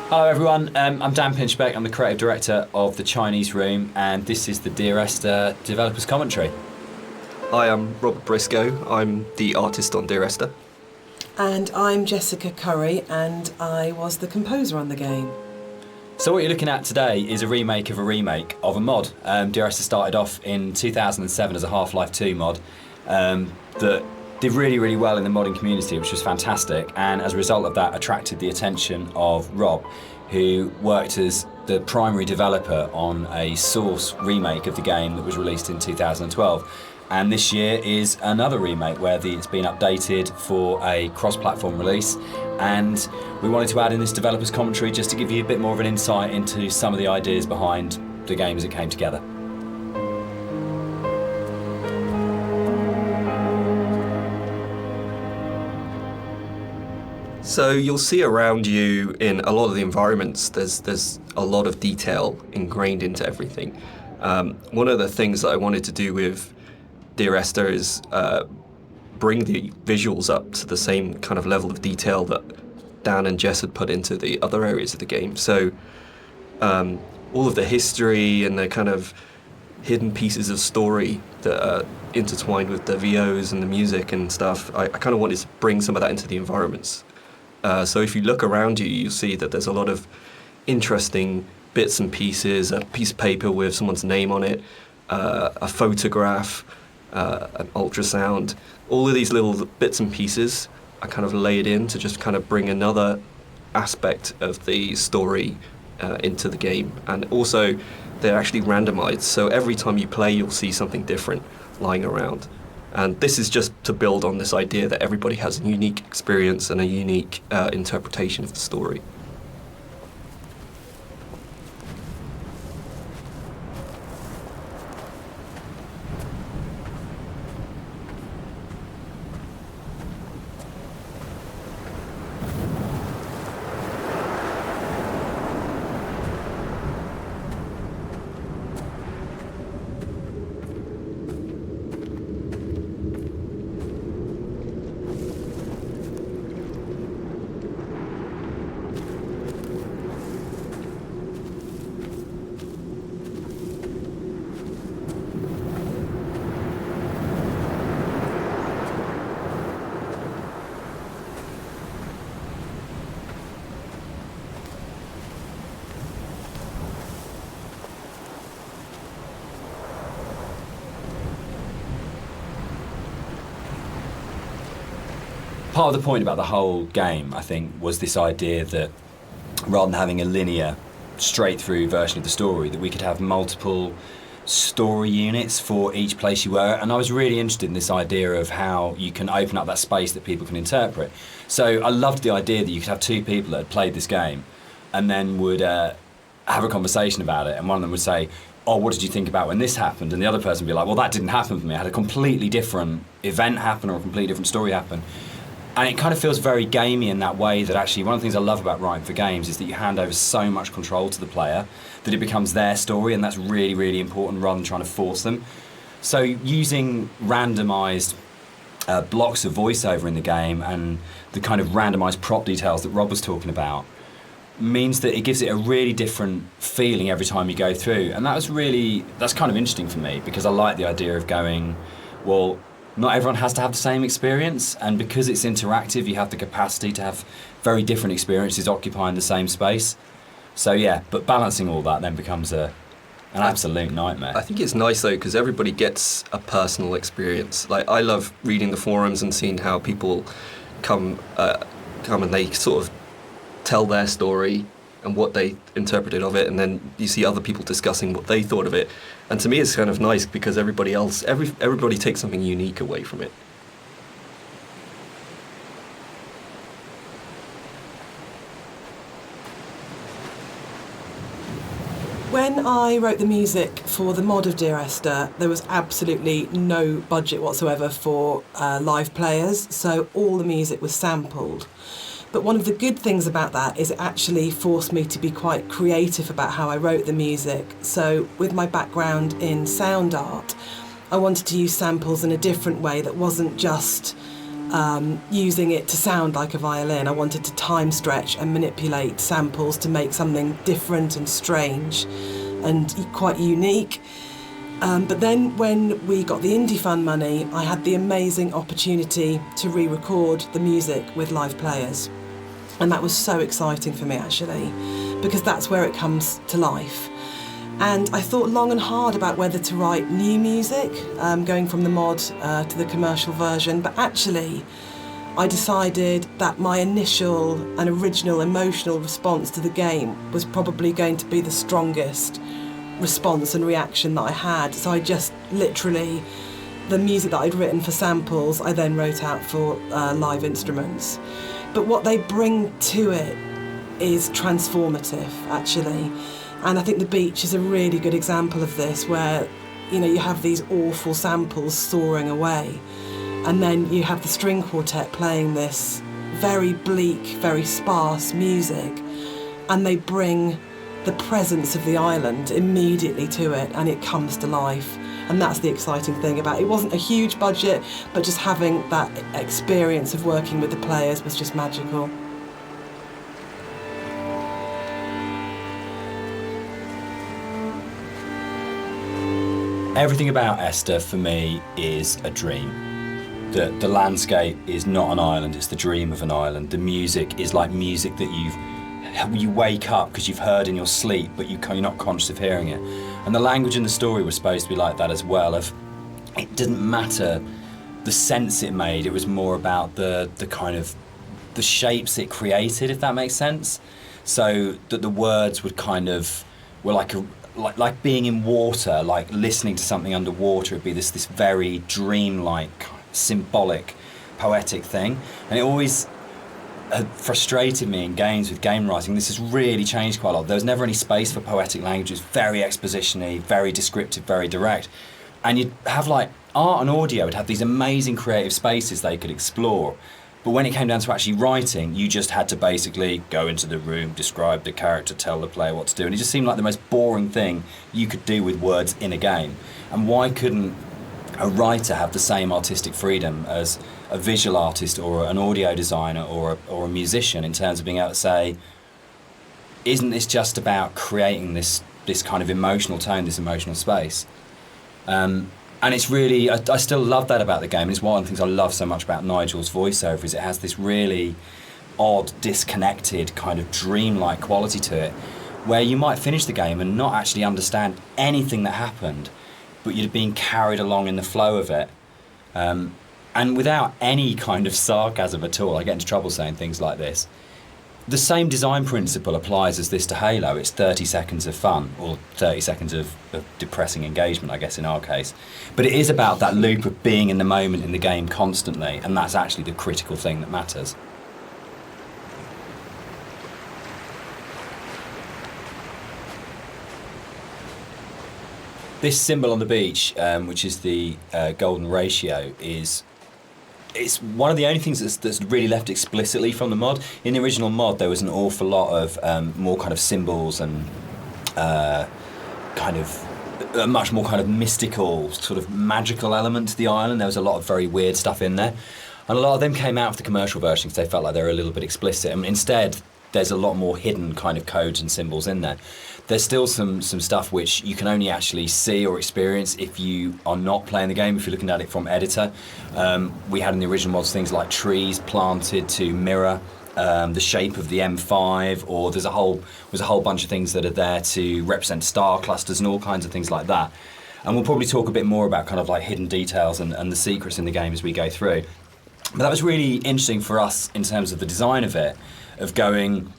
Hello everyone, I'm Dan Pinchbeck, I'm the creative director of the Chinese Room, and this is the Dear Esther Developers Commentary. Hi, I'm Robert Briscoe, I'm the artist on Dear Esther. And I'm Jessica Curry, and I was the composer on the game. So what you're looking at today is a remake of a mod. Dear Esther started off in 2007 as a Half-Life 2 mod that did really, really well in the modding community, which was fantastic, and as a result of that attracted the attention of Rob, who worked as the primary developer on a Source remake of the game that was released in 2012. And this year is another remake where it's been updated for a cross-platform release, and we wanted to add in this developer's commentary just to give you a bit more of an insight into some of the ideas behind the game as it came together. So you'll see around you in a lot of the environments, there's a lot of detail ingrained into everything. One of the things that I wanted to do with Dear Esther is bring the visuals up to the same kind of level of detail that Dan and Jess had put into the other areas of the game. So all of the history and the kind of hidden pieces of story that are intertwined with the VOs and the music and stuff, I kind of wanted to bring some of that into the environments. So if you look around you, you'll see that there's a lot of interesting bits and pieces, a piece of paper with someone's name on it, a photograph, an ultrasound. All of these little bits and pieces are kind of laid in to just kind of bring another aspect of the story into the game. And also, they're actually randomized, so every time you play, you'll see something different lying around. And this is just to build on this idea that everybody has a unique experience and a unique interpretation of the story. Part of the point about the whole game, I think, was this idea that rather than having a linear, straight-through version of the story, that we could have multiple story units for each place you were. And I was really interested in this idea of how you can open up that space that people can interpret. So I loved the idea that you could have two people that had played this game and then would have a conversation about it, and one of them would say, oh, what did you think about when this happened? And the other person would be like, well, that didn't happen for me. I had a completely different event happen or a completely different story happen. And it kind of feels very gamey in that way, that actually one of the things I love about writing for games is that you hand over so much control to the player that it becomes their story, and that's really, really important rather than trying to force them. So using randomised blocks of voiceover in the game and the kind of randomised prop details that Rob was talking about means that it gives it a really different feeling every time you go through. And that's kind of interesting for me, because I like the idea of going, well, not everyone has to have the same experience, and because it's interactive, you have the capacity to have very different experiences occupying the same space. So yeah, but balancing all that then becomes an absolute nightmare. I think it's nice though, because everybody gets a personal experience. Like, I love reading the forums and seeing how people come and they sort of tell their story and what they interpreted of it, and then you see other people discussing what they thought of it. And to me, it's kind of nice because everybody takes something unique away from it. When I wrote the music for the mod of Dear Esther, there was absolutely no budget whatsoever for live players, so all the music was sampled. But one of the good things about that is it actually forced me to be quite creative about how I wrote the music. So with my background in sound art, I wanted to use samples in a different way that wasn't just using it to sound like a violin. I wanted to time stretch and manipulate samples to make something different and strange and quite unique. But then when we got the Indie Fund money, I had the amazing opportunity to re-record the music with live players. And that was so exciting for me, actually, because that's where it comes to life. And I thought long and hard about whether to write new music, going from the mod to the commercial version, but actually I decided that my initial and original emotional response to the game was probably going to be the strongest response and reaction that I had. So I just literally, the music that I'd written for samples, I then wrote out for live instruments. But what they bring to it is transformative, actually. And I think The Beach is a really good example of this, where, you know, you have these awful samples soaring away, and then you have the string quartet playing this very bleak, very sparse music, and they bring the presence of the island immediately to it, and it comes to life. And that's the exciting thing about it. It wasn't a huge budget, but just having that experience of working with the players was just magical. Everything about Esther for me is a dream. The landscape is not an island, it's the dream of an island. The music is like music that you wake up because you've heard in your sleep, but you're not conscious of hearing it. And the language and the story was supposed to be like that as well. It didn't matter the sense it made, it was more about the kind of the shapes it created, if that makes sense. So that the words would kind of were like being in water, like listening to something underwater. It'd be this very dreamlike, symbolic, poetic thing. And it always had frustrated me in games with game writing. This has really changed quite a lot. There was never any space for poetic language. It was very exposition-y, very descriptive, very direct. And you'd have like art and audio would have these amazing creative spaces they could explore. But when it came down to actually writing, you just had to basically go into the room, describe the character, tell the player what to do. And it just seemed like the most boring thing you could do with words in a game. And why couldn't a writer have the same artistic freedom as a visual artist or an audio designer or a musician, in terms of being able to say, isn't this just about creating this kind of emotional tone, this emotional space? And it's really, I still love that about the game, and it's one of the things I love so much about Nigel's voiceover, is it has this really odd, disconnected, kind of dreamlike quality to it, where you might finish the game and not actually understand anything that happened, but you'd been carried along in the flow of it. And without any kind of sarcasm at all, I get into trouble saying things like this, the same design principle applies as this to Halo. It's 30 seconds of fun, or 30 seconds of depressing engagement, I guess, in our case. But it is about that loop of being in the moment in the game constantly, and that's actually the critical thing that matters. This symbol on the beach, which is the golden ratio, it's one of the only things that's really left explicitly from the mod. In the original mod, there was an awful lot of more kind of symbols and kind of a much more kind of mystical, sort of magical element to the island. There was a lot of very weird stuff in there. And a lot of them came out of the commercial version because they felt like they were a little bit explicit. And instead, there's a lot more hidden kind of codes and symbols in there. There's still some stuff which you can only actually see or experience if you are not playing the game, if you're looking at it from editor. We had in the original mods things like trees planted to mirror the shape of the M5, or there's a whole bunch of things that are there to represent star clusters and all kinds of things like that. And we'll probably talk a bit more about kind of like hidden details and the secrets in the game as we go through. But that was really interesting for us in terms of the design of it, of going,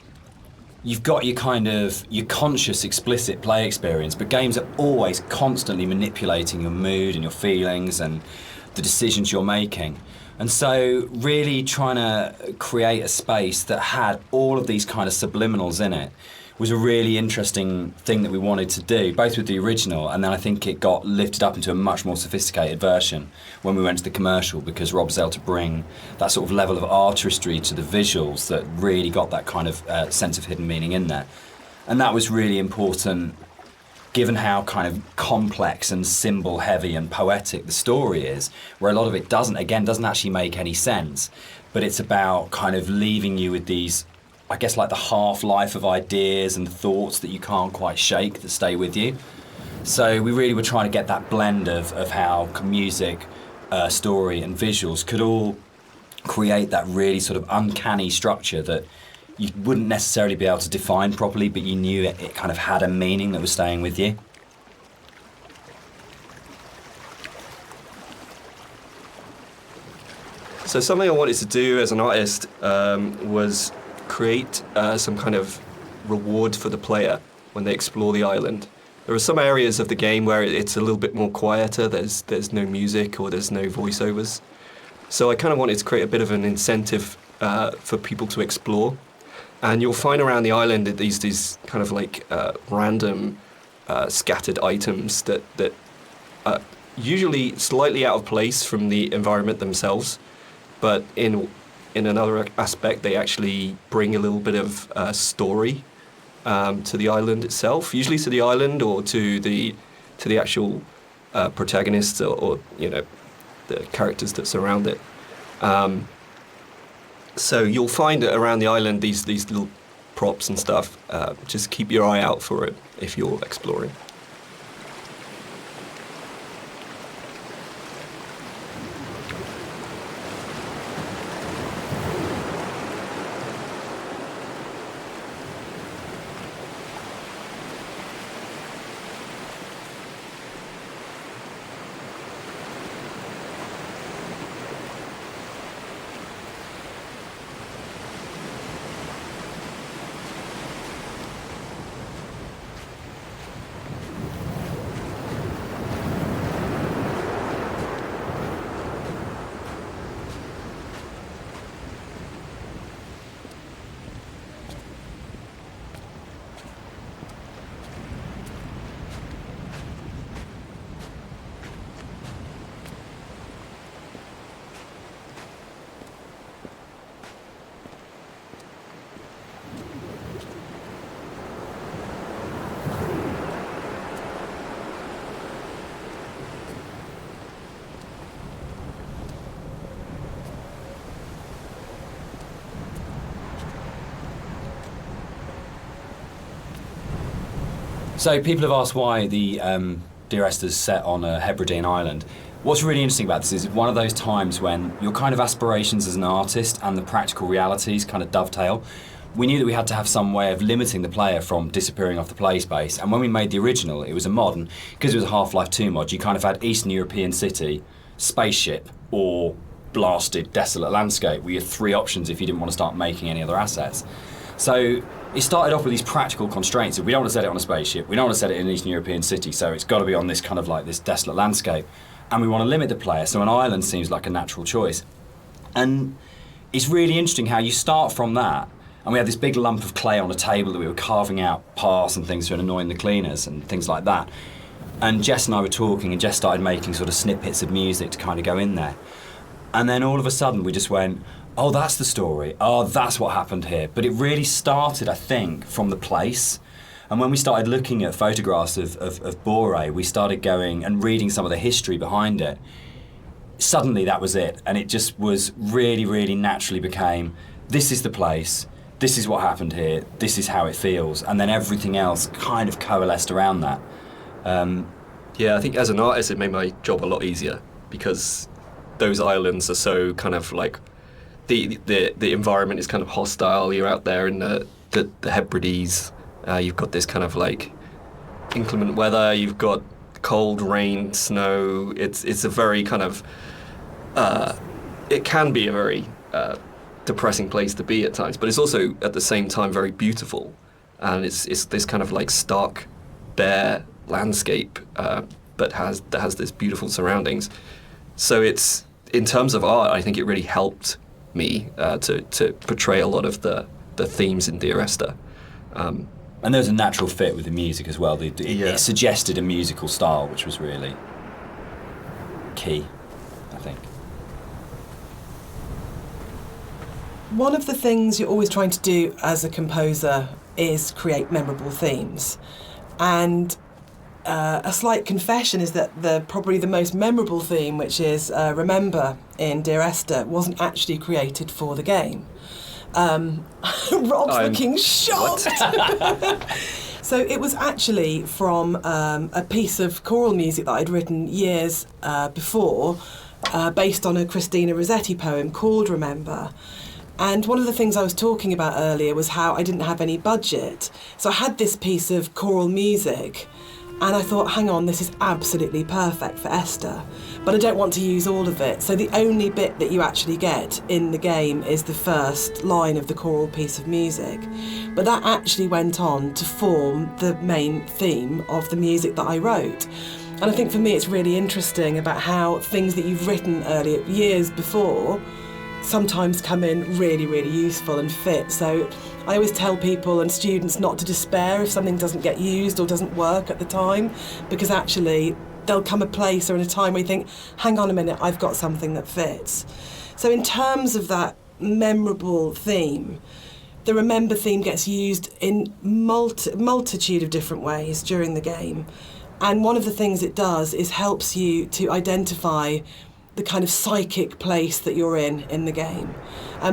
you've got your kind of your conscious, explicit play experience, but games are always constantly manipulating your mood and your feelings and the decisions you're making. And so really trying to create a space that had all of these kind of subliminals in it was a really interesting thing that we wanted to do, both with the original, and then I think it got lifted up into a much more sophisticated version when we went to the commercial, because Rob was able to bring that sort of level of artistry to the visuals that really got that kind of sense of hidden meaning in there. And that was really important given how kind of complex and symbol heavy and poetic the story is, where a lot of it doesn't actually make any sense, but it's about kind of leaving you with these, I guess, like the half-life of ideas and thoughts that you can't quite shake that stay with you. So we really were trying to get that blend of how music, story and visuals could all create that really sort of uncanny structure that you wouldn't necessarily be able to define properly, but you knew it kind of had a meaning that was staying with you. So something I wanted to do as an artist was create some kind of reward for the player when they explore the island. There are some areas of the game where it's a little bit more quieter, there's no music or there's no voiceovers. So I kind of wanted to create a bit of an incentive for people to explore. And you'll find around the island that these kind of like random scattered items that are usually slightly out of place from the environment themselves, but in another aspect they actually bring a little bit of story to the island itself, usually to the island or to the actual protagonists or the characters that surround it. So you'll find that around the island these little props and stuff. Just keep your eye out for it if you're exploring. So people have asked why the Dear Esther's set on a Hebridean island. What's really interesting about this is one of those times when your kind of aspirations as an artist and the practical realities kind of dovetail. We knew that we had to have some way of limiting the player from disappearing off the play space, and when we made the original, it was a mod, and because it was a Half-Life 2 mod, you kind of had Eastern European city, spaceship, or blasted, desolate landscape, were your three options if you didn't want to start making any other assets. So it started off with these practical constraints. We don't want to set it on a spaceship, we don't want to set it in an Eastern European city, so it's got to be on this kind of like this desolate landscape. And we want to limit the player, so an island seems like a natural choice. And it's really interesting how you start from that, and we had this big lump of clay on a table that we were carving out paths and things to annoy the cleaners and things like that. And Jess and I were talking, and Jess started making sort of snippets of music to kind of go in there. And then all of a sudden we just went, oh, that's the story. Oh, that's what happened here. But it really started, I think, from the place. And when we started looking at photographs of Boré, we started going and reading some of the history behind it. Suddenly that was it. And it just was really, really naturally became, this is the place, this is what happened here, this is how it feels. And then everything else kind of coalesced around that. Yeah, I think as an artist it made my job a lot easier because those islands are so kind of like, the environment is kind of hostile. You're out there in the Hebrides. You've got this kind of like inclement weather. You've got cold, rain, snow. It's a very kind of it can be a very depressing place to be at times, but it's also at the same time very beautiful, and it's this kind of like stark, bare landscape that has this beautiful surroundings. So it's, in terms of art, I think it really helped me to portray a lot of the themes in Dear Esther. And there was a natural fit with the music as well. It suggested a musical style, which was really key, I think. One of the things you're always trying to do as a composer is create memorable themes. And a slight confession is that probably the most memorable theme, which is Remember in Dear Esther, wasn't actually created for the game. Rob's looking shocked. So it was actually from a piece of choral music that I'd written years before, based on a Christina Rossetti poem called Remember. And one of the things I was talking about earlier was how I didn't have any budget. So I had this piece of choral music, and I thought, hang on, this is absolutely perfect for Esther, but I don't want to use all of it. So the only bit that you actually get in the game is the first line of the choral piece of music. But that actually went on to form the main theme of the music that I wrote. And I think for me it's really interesting about how things that you've written earlier, years before, sometimes come in really, really useful and fit. So I always tell people and students not to despair if something doesn't get used or doesn't work at the time, because actually there'll come a place or in a time where you think, hang on a minute, I've got something that fits. So in terms of that memorable theme, the Remember theme gets used in multitude of different ways during the game. And one of the things it does is helps you to identify the kind of psychic place that you're in the game.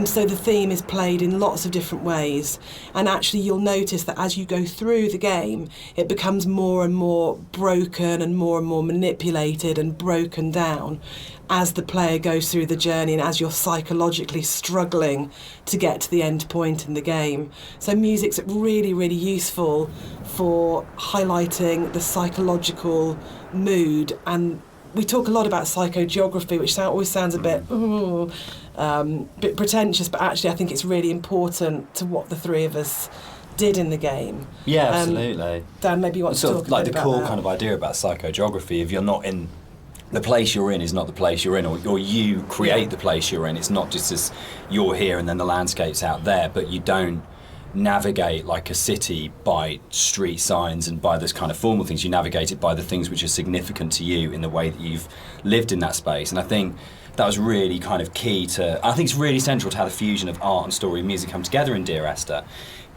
So the theme is played in lots of different ways, and actually you'll notice that as you go through the game, it becomes more and more broken and more manipulated and broken down as the player goes through the journey and as you're psychologically struggling to get to the end point in the game. So music's really, really useful for highlighting the psychological mood. And we talk a lot about psychogeography, which always sounds a bit pretentious, but actually I think it's really important to what the three of us did in the game. Yeah, absolutely. Dan, maybe you want to sort talk of like a bit the about core that. kind of idea about psychogeography. If you're not in the place you're in, is not the place you're in, or you create the place you're in. It's not just as you're here and then the landscape's out there, but you don't navigate like a city by street signs and by those kind of formal things. You navigate it by the things which are significant to you in the way that you've lived in that space. And I think that was really kind of key to, I think it's really central to how the fusion of art and story and music come together in Dear Esther,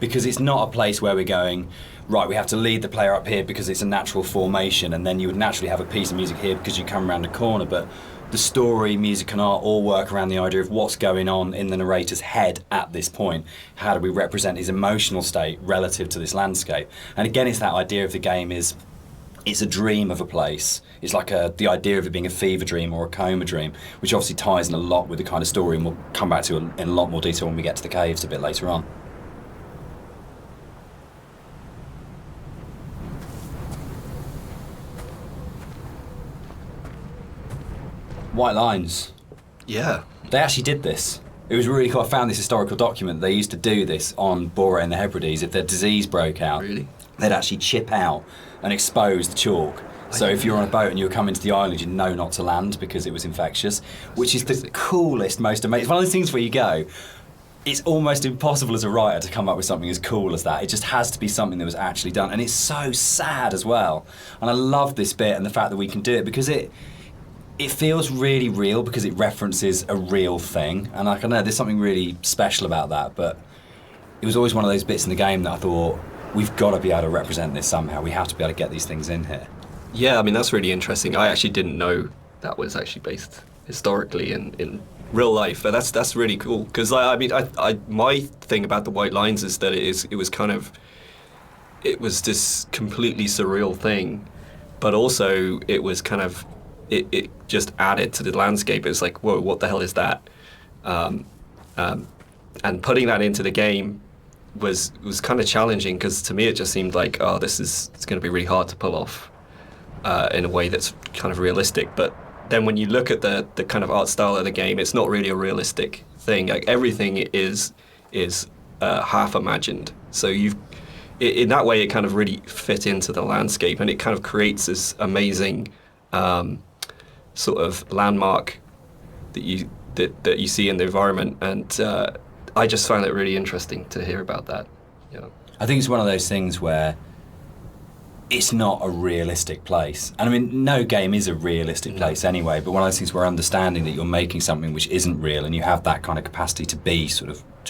because it's not a place where we're going, right, we have to lead the player up here because it's a natural formation, and then you would naturally have a piece of music here because you come around the corner. But the story, music and art all work around the idea of what's going on in the narrator's head at this point. How do we represent his emotional state relative to this landscape? And again, it's that idea of the game is, it's a dream of a place. It's like the idea of it being a fever dream or a coma dream, which obviously ties in a lot with the kind of story, and we'll come back to in a lot more detail when we get to the caves a bit later on. White lines. Yeah. They actually did this. It was really cool. I found this historical document. They used to do this on Bore and the Hebrides. If their disease broke out, Really? they'd actually chip out and expose the chalk. So if you're on a boat and you were coming to the island, you know not to land because it was infectious, which is the coolest, most amazing. It's one of those things where you go, it's almost impossible as a writer to come up with something as cool as that. It just has to be something that was actually done. And it's so sad as well. And I love this bit and the fact that we can do it because it feels really real because it references a real thing. And I don't know, there's something really special about that. But it was always one of those bits in the game that I thought, we've got to be able to represent this somehow. We have to be able to get these things in here. Yeah, I mean, that's really interesting. I actually didn't know that was actually based historically in real life, but that's really cool. Because I mean, my thing about the White Lines is that it was this completely surreal thing, but also it was kind of, it just added to the landscape. It was like, whoa, what the hell is that? And putting that into the game was kind of challenging, because to me it just seemed like, oh, it's going to be really hard to pull off in a way that's kind of realistic. But then when you look at the kind of art style of the game, it's not really a realistic thing. Like everything is half imagined. So in that way it kind of really fit into the landscape, and it kind of creates this amazing sort of landmark that you see in the environment. And I just found it really interesting to hear about that. Yeah. I think it's one of those things where it's not a realistic place. And I mean, no game is a realistic place anyway, but one of those things where understanding that you're making something which isn't real, and you have that kind of capacity to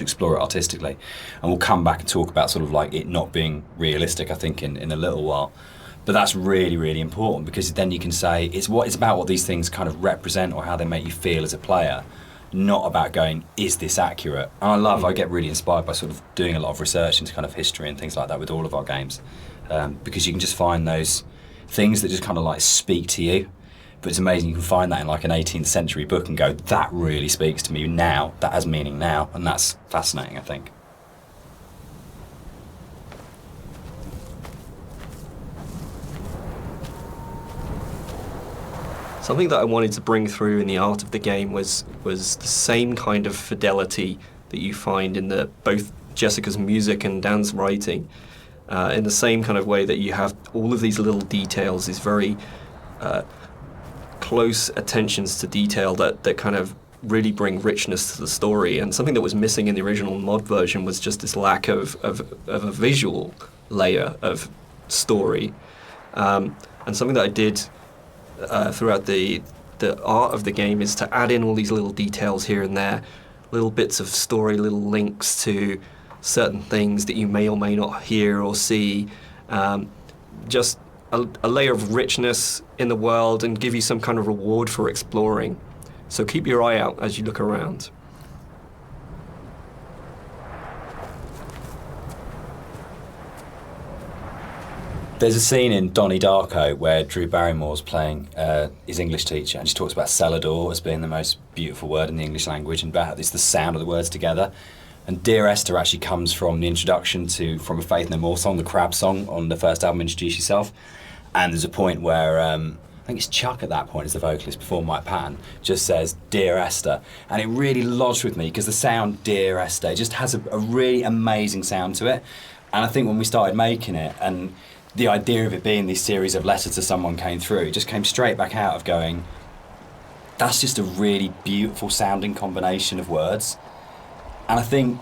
explore it artistically. And we'll come back and talk about sort of like it not being realistic, I think, in a little while. But that's really, really important, because then you can say it's about what these things kind of represent or how they make you feel as a player, not about going, is this accurate? And I get really inspired by sort of doing a lot of research into kind of history and things like that with all of our games, because you can just find those things that just kind of like speak to you. But it's amazing you can find that in like an 18th century book and go, that really speaks to me now, that has meaning now, and that's fascinating, I think. Something that I wanted to bring through in the art of the game was the same kind of fidelity that you find in both Jessica's music and Dan's writing. In the same kind of way that you have all of these little details, these very close attentions to detail that kind of really bring richness to the story. And something that was missing in the original mod version was just this lack of a visual layer of story. And something that I did throughout the art of the game is to add in all these little details here and there, little bits of story, little links to certain things that you may or may not hear or see, just a layer of richness in the world, and give you some kind of reward for exploring. So keep your eye out as you look around. There's a scene in Donnie Darko where Drew Barrymore's playing his English teacher, and she talks about cellador as being the most beautiful word in the English language, and about it's the sound of the words together. And Dear Esther actually comes from the introduction From a Faith No More song, the Crab song on the first album, Introduce Yourself. And there's a point where, I think it's Chuck at that point as the vocalist before Mike Patton, just says, Dear Esther. And it really lodged with me, because the sound Dear Esther just has a really amazing sound to it. And I think when we started making it, and the idea of it being this series of letters to someone came through, it just came straight back out of going, that's just a really beautiful sounding combination of words. And I think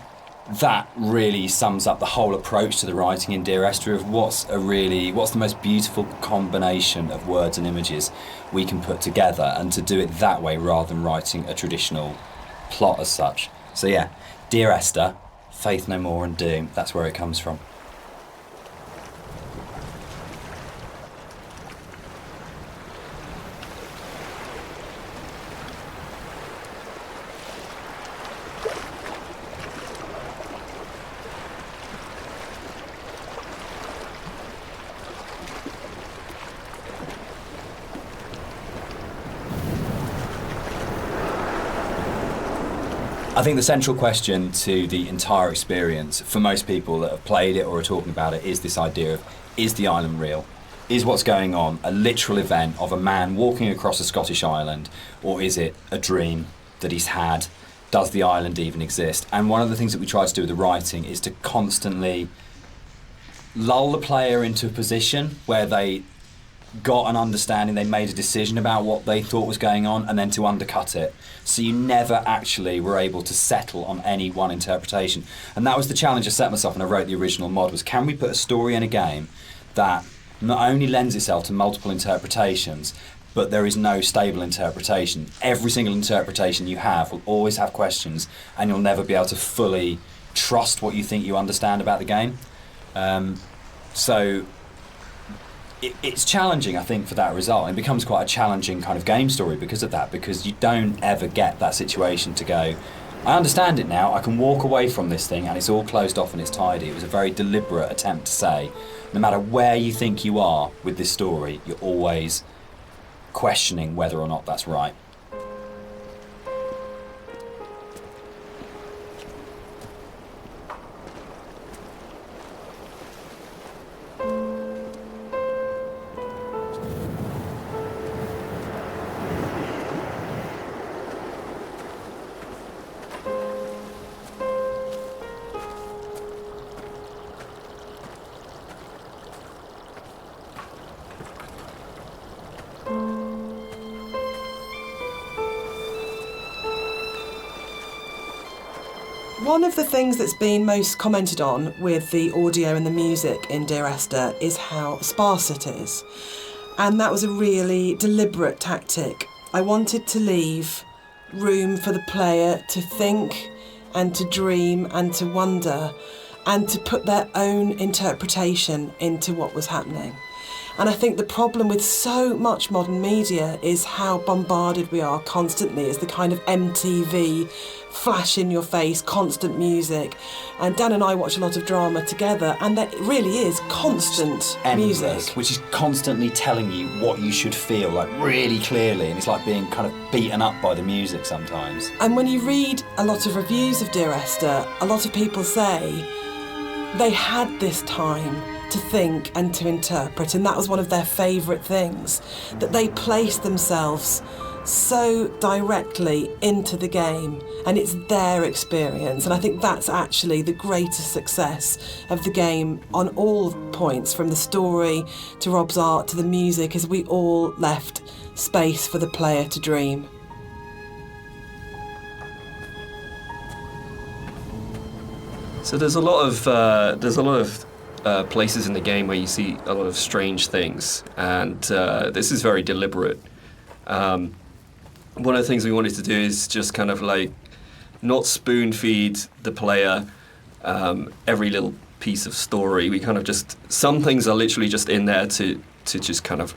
that really sums up the whole approach to the writing in Dear Esther of what's the most beautiful combination of words and images we can put together, and to do it that way rather than writing a traditional plot as such. So yeah, Dear Esther, Faith No More and Doom, that's where it comes from. I think the central question to the entire experience, for most people that have played it or are talking about it, is this idea of, is the island real? Is what's going on a literal event of a man walking across a Scottish island, or is it a dream that he's had? Does the island even exist? And one of the things that we try to do with the writing is to constantly lull the player into a position where they got an understanding, they made a decision about what they thought was going on, and then to undercut it. So you never actually were able to settle on any one interpretation. And that was the challenge I set myself when I wrote the original mod, was can we put a story in a game that not only lends itself to multiple interpretations, but there is no stable interpretation. Every single interpretation you have will always have questions, and you'll never be able to fully trust what you think you understand about the game. So it's challenging, I think, for that result. It becomes quite a challenging kind of game story because of that, because you don't ever get that situation to go, I understand it now, I can walk away from this thing and it's all closed off and it's tidy. It was a very deliberate attempt to say, no matter where you think you are with this story, you're always questioning whether or not that's right. One of the things that's been most commented on with the audio and the music in Dear Esther is how sparse it is. And that was a really deliberate tactic. I wanted to leave room for the player to think and to dream and to wonder and to put their own interpretation into what was happening. And I think the problem with so much modern media is how bombarded we are constantly. It's the kind of MTV, flash in your face, constant music. And Dan and I watch a lot of drama together, and there really is constant Endless, music. which is constantly telling you what you should feel, like really clearly, and it's like being kind of beaten up by the music sometimes. And when you read a lot of reviews of Dear Esther, a lot of people say they had this time to think and to interpret, and that was one of their favourite things, that they placed themselves so directly into the game, and it's their experience. And I think that's actually the greatest success of the game on all points, from the story to Rob's art to the music, is we all left space for the player to dream. So there's a lot of places in the game where you see a lot of strange things, and this is very deliberate. One of the things we wanted to do is just kind of like not spoon feed the player every little piece of story. We kind of just, some things are literally just in there to just kind of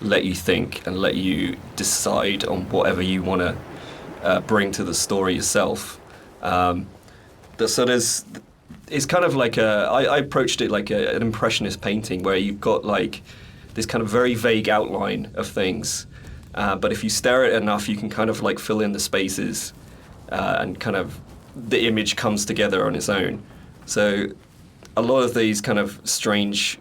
let you think and let you decide on whatever you want to bring to the story yourself. So it's kind of like I approached it like an impressionist painting, where you've got like this kind of very vague outline of things, but if you stare at it enough, you can kind of like fill in the spaces, and kind of the image comes together on its own. So a lot of these kind of strange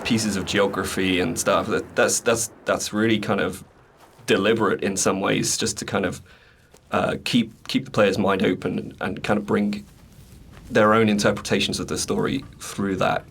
pieces of geography and stuff, that's really kind of deliberate in some ways, just to kind of keep the player's mind open and kind of bring their own interpretations of the story through that.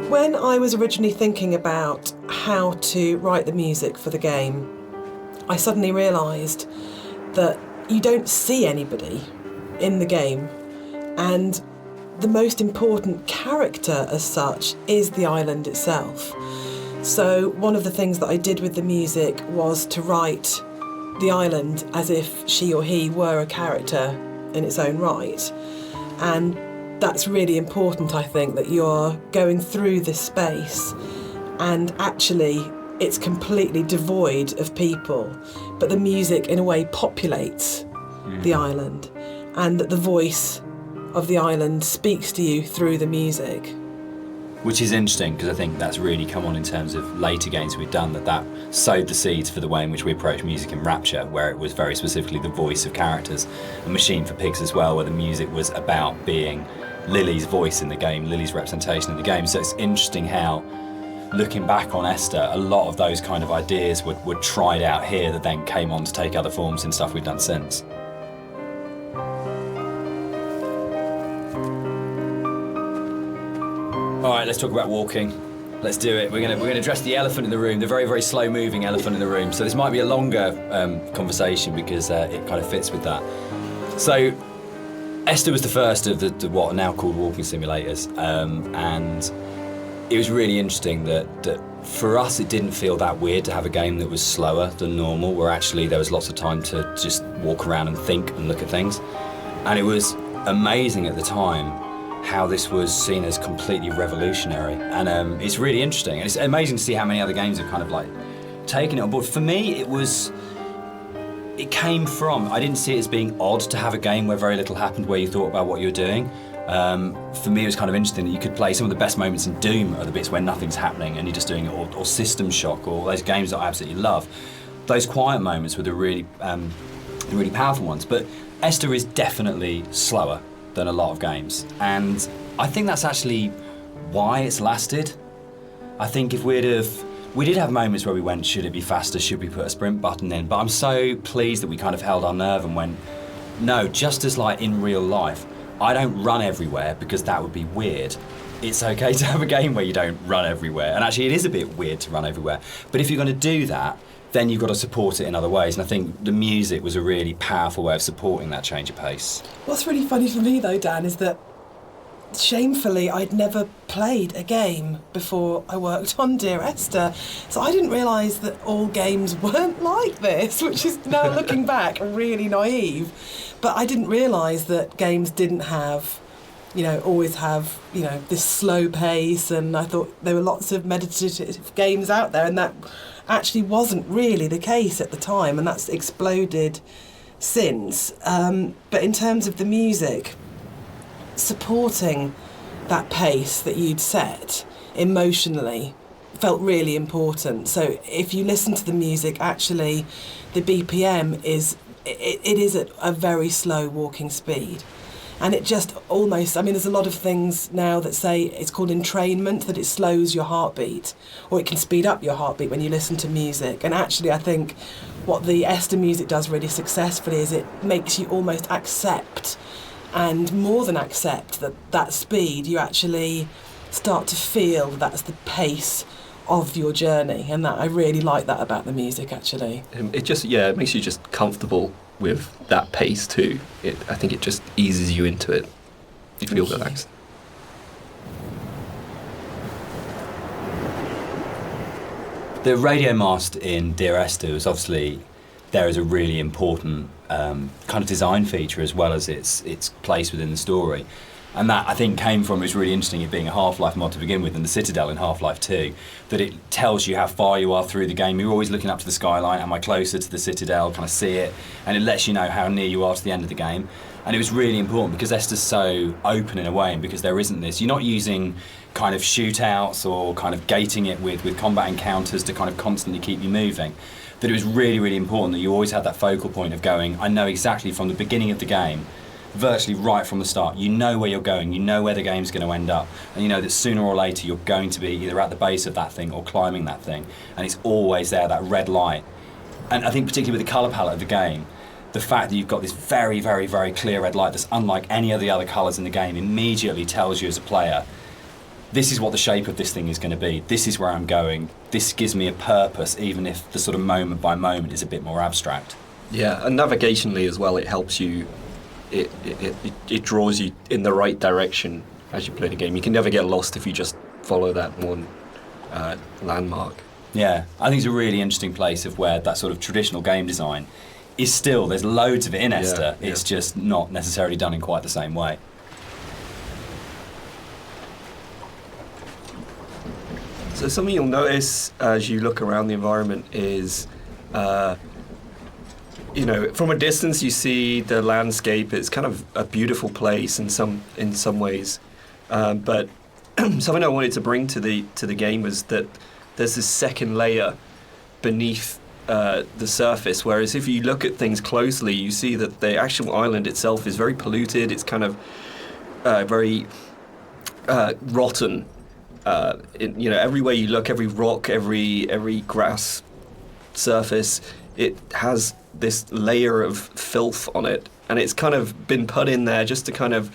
When I was originally thinking about how to write the music for the game, I suddenly realised that you don't see anybody in the game, and the most important character as such is the island itself. So one of the things that I did with the music was to write the island as if she or he were a character in its own right. And that's really important, I think, that you're going through this space and actually it's completely devoid of people, but the music in a way populates the island, and that the voice of the island speaks to you through the music. Which is interesting, because I think that's really come on in terms of later games we've done, that sowed the seeds for the way in which we approach music in Rapture, where it was very specifically the voice of characters. And Machine for Pigs as well, where the music was about being Lily's voice in the game, Lily's representation in the game. So it's interesting how, looking back on Esther, a lot of those kind of ideas were tried out here that then came on to take other forms in stuff we've done since. All right, let's talk about walking. Let's do it. We're gonna address the elephant in the room, the very, very slow-moving elephant in the room. So this might be a longer conversation because it kind of fits with that. So Esther was the first of the what are now called walking simulators, and it was really interesting that for us it didn't feel that weird to have a game that was slower than normal, where actually there was lots of time to just walk around and think and look at things. And it was amazing at the time how this was seen as completely revolutionary, and it's really interesting. And it's amazing to see how many other games have kind of like taken it on board. For me, it came from, I didn't see it as being odd to have a game where very little happened, where you thought about what you were doing. For me, it was kind of interesting that you could play some of the best moments in Doom are the bits where nothing's happening and you're just doing it, or System Shock, or those games that I absolutely love. Those quiet moments were the really powerful ones. But Esther is definitely slower than a lot of games, and I think that's actually why it's lasted. I think if we did have moments where we went, should it be faster, should we put a sprint button in, but I'm so pleased that we kind of held our nerve and went, no, just as like in real life, I don't run everywhere because that would be weird. It's okay to have a game where you don't run everywhere, and actually it is a bit weird to run everywhere, but if you're going to do that, then you've got to support it in other ways, and I think the music was a really powerful way of supporting that change of pace. What's really funny for me though, Dan, is that shamefully I'd never played a game before I worked on Dear Esther, so I didn't realise that all games weren't like this, which is now looking back really naive. But I didn't realise that games didn't have, always have, this slow pace, and I thought there were lots of meditative games out there, and that actually wasn't really the case at the time, and that's exploded since. But in terms of the music, supporting that pace that you'd set emotionally felt really important. So if you listen to the music, actually the BPM is at a very slow walking speed, and it just almost, there's a lot of things now that say it's called entrainment, that it slows your heartbeat, or it can speed up your heartbeat when you listen to music. And actually I think what the Esther music does really successfully is it makes you almost accept, and more than accept, that speed. You actually start to feel that's the pace of your journey, and that I really like that about the music actually. It makes you just comfortable with that pace too. I think it just eases you into it. You feel relaxed. The radio mast in Dear Esther was obviously there as a really important kind of design feature, as well as its place within the story. And that, I think, came from, it was really interesting, it being a Half-Life mod to begin with, and the Citadel in Half-Life 2, that it tells you how far you are through the game. You're always looking up to the skyline, am I closer to the Citadel, can I see it? And it lets you know how near you are to the end of the game. And it was really important because Esther's so open in a way, and because there isn't this, you're not using kind of shootouts or kind of gating it with combat encounters to kind of constantly keep you moving. That it was really, really important that you always had that focal point of going, I know exactly from the beginning of the game, virtually right from the start, you know where you're going, you know where the game's going to end up, and you know that sooner or later you're going to be either at the base of that thing or climbing that thing, and it's always there, that red light. And I think particularly with the colour palette of the game, the fact that you've got this very, very, very clear red light that's unlike any of the other colours in the game immediately tells you as a player, this is what the shape of this thing is going to be, this is where I'm going, this gives me a purpose, even if the sort of moment by moment is a bit more abstract. Yeah, and navigationally as well, it helps you. It draws you in the right direction as you play the game. You can never get lost if you just follow that one landmark. Yeah, I think it's a really interesting place of where that sort of traditional game design is still, there's loads of it in Esther, it's just not necessarily done in quite the same way. So something you'll notice as you look around the environment is from a distance you see the landscape. It's kind of a beautiful place in some ways, but something I wanted to bring to the game was that there's this second layer beneath the surface. Whereas if you look at things closely, you see that the actual island itself is very polluted. It's kind of very rotten. Everywhere you look, every rock, every grass surface, it has this layer of filth on it, and it's kind of been put in there just to kind of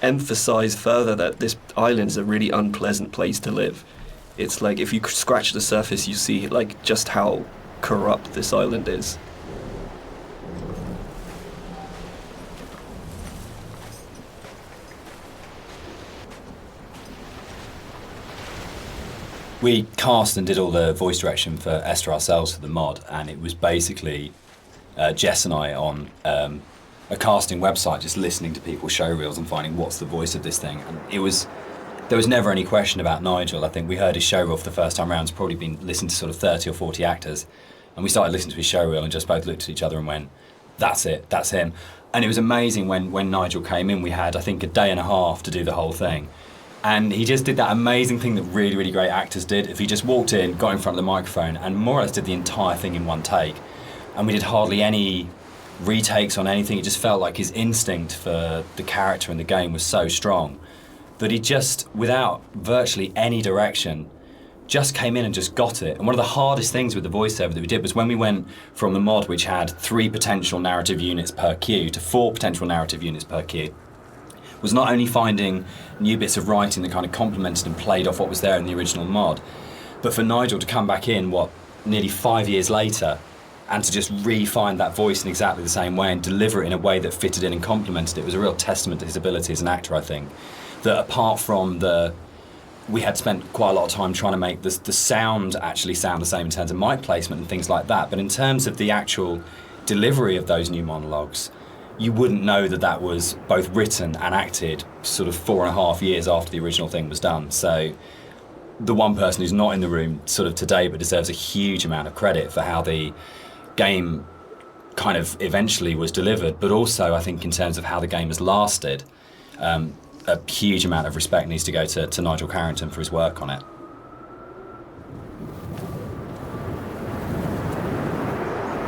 emphasize further that this island is a really unpleasant place to live. It's like if you scratch the surface, you see like just how corrupt this island is. We cast and did all the voice direction for Esther ourselves for the mod, and it was basically Jess and I on a casting website, just listening to people's show reels and finding what's the voice of this thing. And there was never any question about Nigel. I think we heard his show reel for the first time round. It's probably been listened to sort of 30 or 40 actors. And we started listening to his show reel and just both looked at each other and went, that's it, that's him. And it was amazing when Nigel came in, we had, I think, a day and a half to do the whole thing. And he just did that amazing thing that really, really great actors did. If he just walked in, got in front of the microphone, and more or less did the entire thing in one take. And we did hardly any retakes on anything. It just felt like his instinct for the character in the game was so strong that he just, without virtually any direction, just came in and just got it. And one of the hardest things with the voiceover that we did was when we went from the mod, which had 3 potential narrative units per cue, to 4 potential narrative units per cue, was not only finding new bits of writing that kind of complemented and played off what was there in the original mod, but for Nigel to come back in, nearly 5 years later, and to just re-find that voice in exactly the same way and deliver it in a way that fitted in and complemented it was a real testament to his ability as an actor, I think. That apart from we had spent quite a lot of time trying to make the sound actually sound the same in terms of mic placement and things like that, but in terms of the actual delivery of those new monologues, you wouldn't know that was both written and acted sort of 4.5 years after the original thing was done. So the one person who's not in the room sort of today but deserves a huge amount of credit for how the game kind of eventually was delivered, but also I think in terms of how the game has lasted, a huge amount of respect needs to go to Nigel Carrington for his work on it.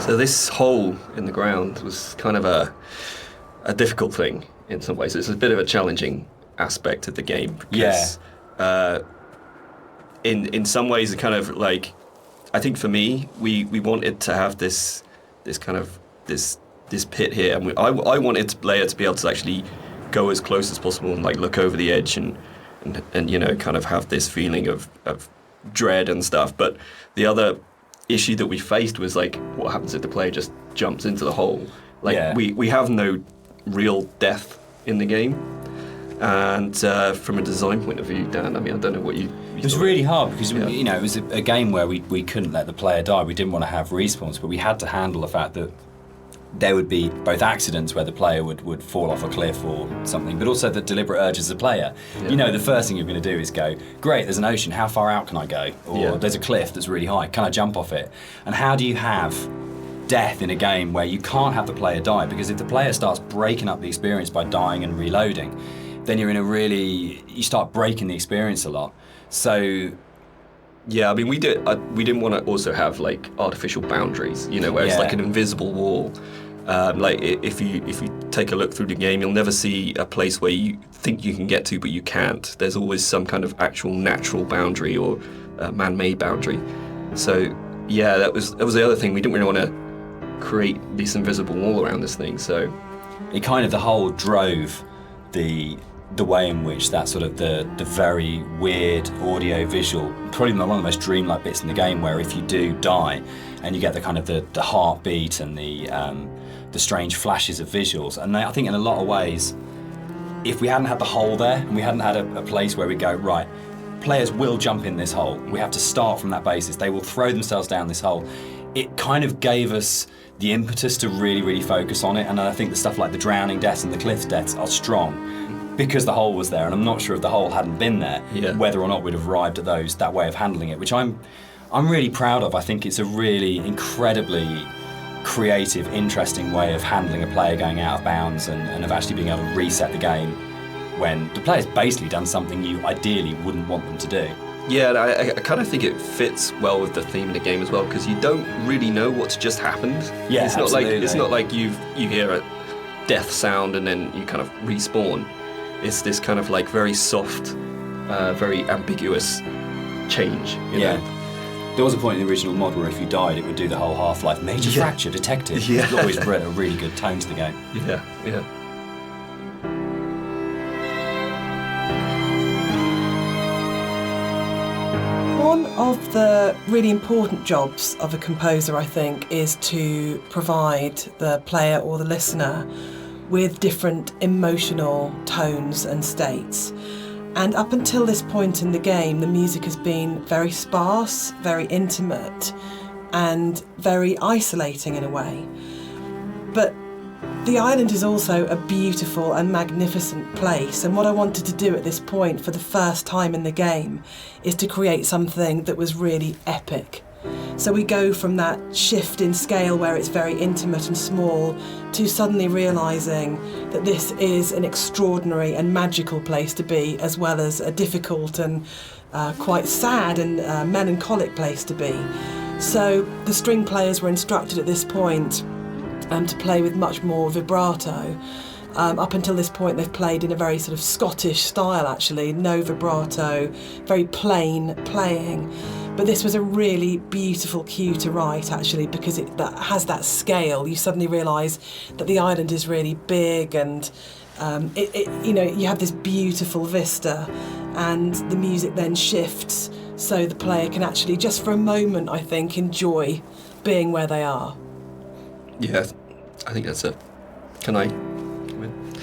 So this hole in the ground was kind of a difficult thing in some ways. It's a bit of a challenging aspect of the game because in some ways it kind of like, I think for me we wanted to have this kind of this pit here, and I wanted the player to be able to actually go as close as possible and like look over the edge and you know, kind of have this feeling of dread and stuff. But the other issue that we faced was like, what happens if the player just jumps into the hole? Like we have no real death in the game. And from a design point of view, Dan, I mean, I don't know what you it was really hard because you know, it was a game where we couldn't let the player die. We didn't want to have respawns, but we had to handle the fact that there would be both accidents where the player would fall off a cliff or something, but also the deliberate urges of the player. Yeah. You know, the first thing you're going to do is go, great, there's an ocean, how far out can I go? Or there's a cliff that's really high, can I jump off it? And how do you have death in a game where you can't have the player die? Because if the player starts breaking up the experience by dying and reloading, then you're in you start breaking the experience a lot. So yeah, I mean, we didn't want to also have like artificial boundaries, you know, where it's like an invisible wall. Like if you take a look through the game, you'll never see a place where you think you can get to, but you can't. There's always some kind of actual natural boundary or man-made boundary. So yeah, that was the other thing. We didn't really want to create this invisible wall around this thing. So it kind of the whole drove the way in which that sort of the very weird audio visual, probably one of the most dreamlike bits in the game, where if you do die and you get the kind of the heartbeat and the strange flashes of visuals. And I think in a lot of ways, if we hadn't had the hole there and we hadn't had a place where we go, right, players will jump in this hole, we have to start from that basis, they will throw themselves down this hole, it kind of gave us the impetus to really, really focus on it. And I think the stuff like the drowning deaths and the cliff deaths are strong because the hole was there, and I'm not sure if the hole hadn't been there, whether or not we'd have arrived at that way of handling it, which I'm really proud of. I think it's a really incredibly creative, interesting way of handling a player going out of bounds and of actually being able to reset the game when the player's basically done something you ideally wouldn't want them to do. Yeah, and I kind of think it fits well with the theme of the game as well, because you don't really know what's just happened. Yeah, it's not like you hear a death sound and then you kind of respawn. It's this kind of like very soft, very ambiguous change. You know? There was a point in the original mod where if you died, it would do the whole Half-Life major fracture detected. It always brought a really good tone to the game. Yeah. One of the really important jobs of a composer, I think, is to provide the player or the listener with different emotional tones and states. And up until this point in the game, the music has been very sparse, very intimate, and very isolating in a way. But The island is also a beautiful and magnificent place, and what I wanted to do at this point for the first time in the game is to create something that was really epic. So we go from that shift in scale where it's very intimate and small to suddenly realising that this is an extraordinary and magical place to be, as well as a difficult and quite sad and melancholic place to be. So the string players were instructed at this point to play with much more vibrato. Up until this point they've played in a very sort of Scottish style actually, no vibrato, very plain playing. But this was a really beautiful cue to write actually, because that has that scale. You suddenly realise that the island is really big, and you have this beautiful vista, and the music then shifts so the player can actually just for a moment, I think, enjoy being where they are. Yeah, I think that's it. Can I come in?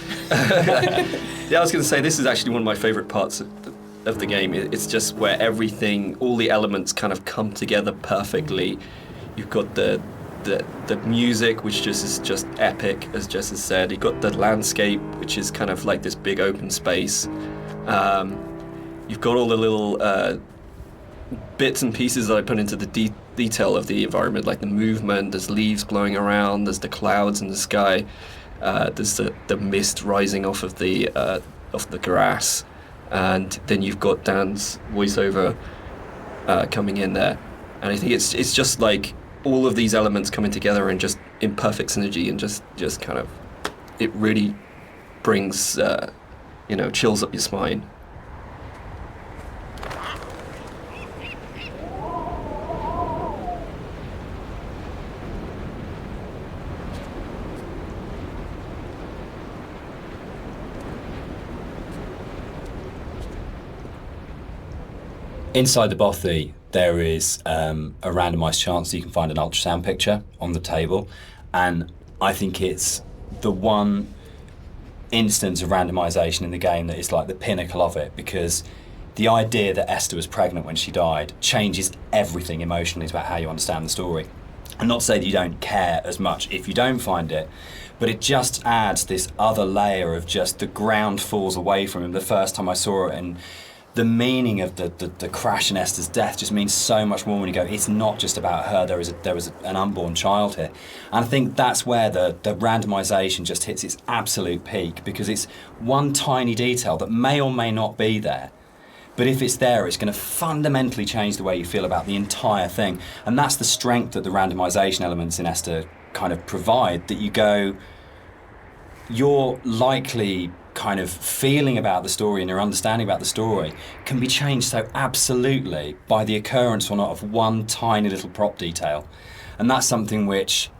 Yeah, I was going to say, this is actually one of my favourite parts of the game. It's just where everything, all the elements kind of come together perfectly. You've got the music, which is just epic, as Jess has said. You've got the landscape, which is kind of like this big open space. You've got all the little bits and pieces that I put into the detail of the environment, like the movement. There's leaves blowing around, there's the clouds in the sky, there's the mist rising off of the grass, and then you've got Dan's voiceover coming in there, and I think it's just like all of these elements coming together and just in perfect synergy, and just kind of, it really brings chills up your spine. Inside the bothy, there is a randomised chance that you can find an ultrasound picture on the table, and I think it's the one instance of randomisation in the game that is like the pinnacle of it, because the idea that Esther was pregnant when she died changes everything emotionally about how you understand the story. And not to say that you don't care as much if you don't find it, but it just adds this other layer of just the ground falls away from him the first time I saw it, and the meaning of the crash in Esther's death just means so much more when you go, it's not just about her, there was an unborn child here. And I think that's where the randomisation just hits its absolute peak, because it's one tiny detail that may or may not be there, but if it's there, it's going to fundamentally change the way you feel about the entire thing. And that's the strength that the randomisation elements in Esther kind of provide, that you go, you're likely kind of feeling about the story and your understanding about the story can be changed so absolutely by the occurrence or not of one tiny little prop detail. And that's something which,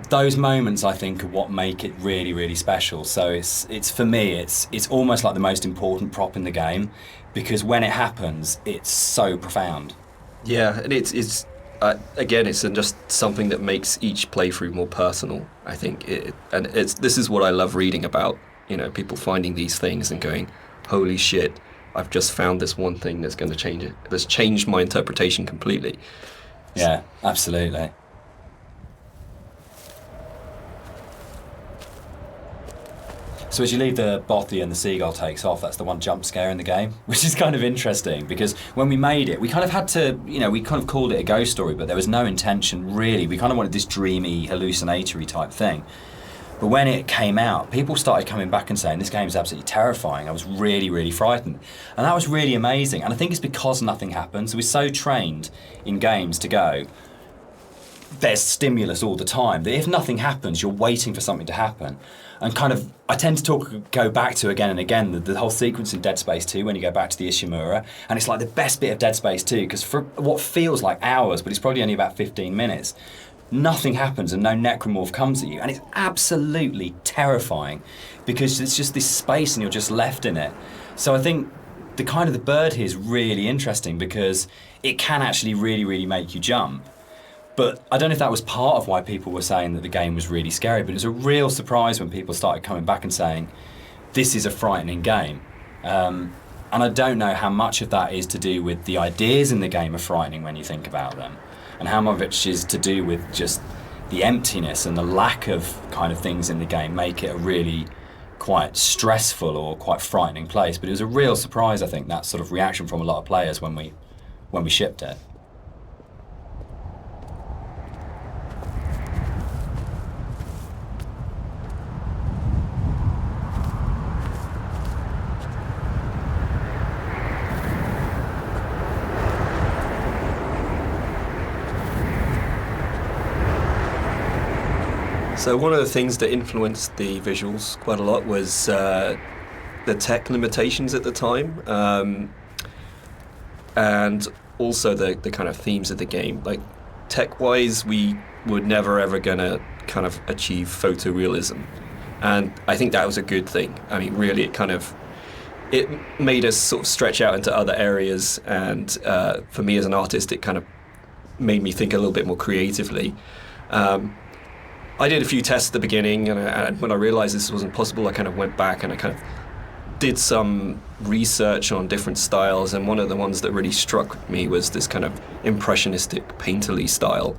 those moments I think are what make it really, really special. So it's for me, it's almost like the most important prop in the game, because when it happens, it's so profound. Yeah, and it's again, it's just something that makes each playthrough more personal, I think. This is what I love reading about, people finding these things and going, holy shit, I've just found this one thing that's going to change it. That's changed my interpretation completely. Yeah, absolutely. So as you leave the bothy and the seagull takes off, that's the one jump scare in the game, which is kind of interesting, because when we made it, we kind of had to, we kind of called it a ghost story, but there was no intention really. We kind of wanted this dreamy, hallucinatory type thing. But when it came out, people started coming back and saying, this game is absolutely terrifying. I was really, really frightened. And that was really amazing. And I think it's because nothing happens. So we're so trained in games to go, there's stimulus all the time, that if nothing happens, you're waiting for something to happen. And kind of, I tend to go back to again and again the whole sequence in Dead Space 2 when you go back to the Ishimura, and it's like the best bit of Dead Space 2, because for what feels like hours, but it's probably only about 15 minutes, nothing happens and no necromorph comes at you, and it's absolutely terrifying because it's just this space and you're just left in it. So I think the bird here is really interesting because it can actually really, really make you jump. But I don't know if that was part of why people were saying that the game was really scary, but it was a real surprise when people started coming back and saying, this is a frightening game. And I don't know how much of that is to do with the ideas in the game are frightening when you think about them, and how much of it is to do with just the emptiness and the lack of kind of things in the game make it a really quite stressful or quite frightening place. But it was a real surprise, I think, that sort of reaction from a lot of players when we shipped it. So one of the things that influenced the visuals quite a lot was the tech limitations at the time, and also the kind of themes of the game. Like tech-wise, we were never ever gonna kind of achieve photorealism, and I think that was a good thing. I mean, really, it made us sort of stretch out into other areas, and for me as an artist, it kind of made me think a little bit more creatively. I did a few tests at the beginning, and when I realized this wasn't possible, I kind of went back and I kind of did some research on different styles, and one of the ones that really struck me was this kind of impressionistic painterly style,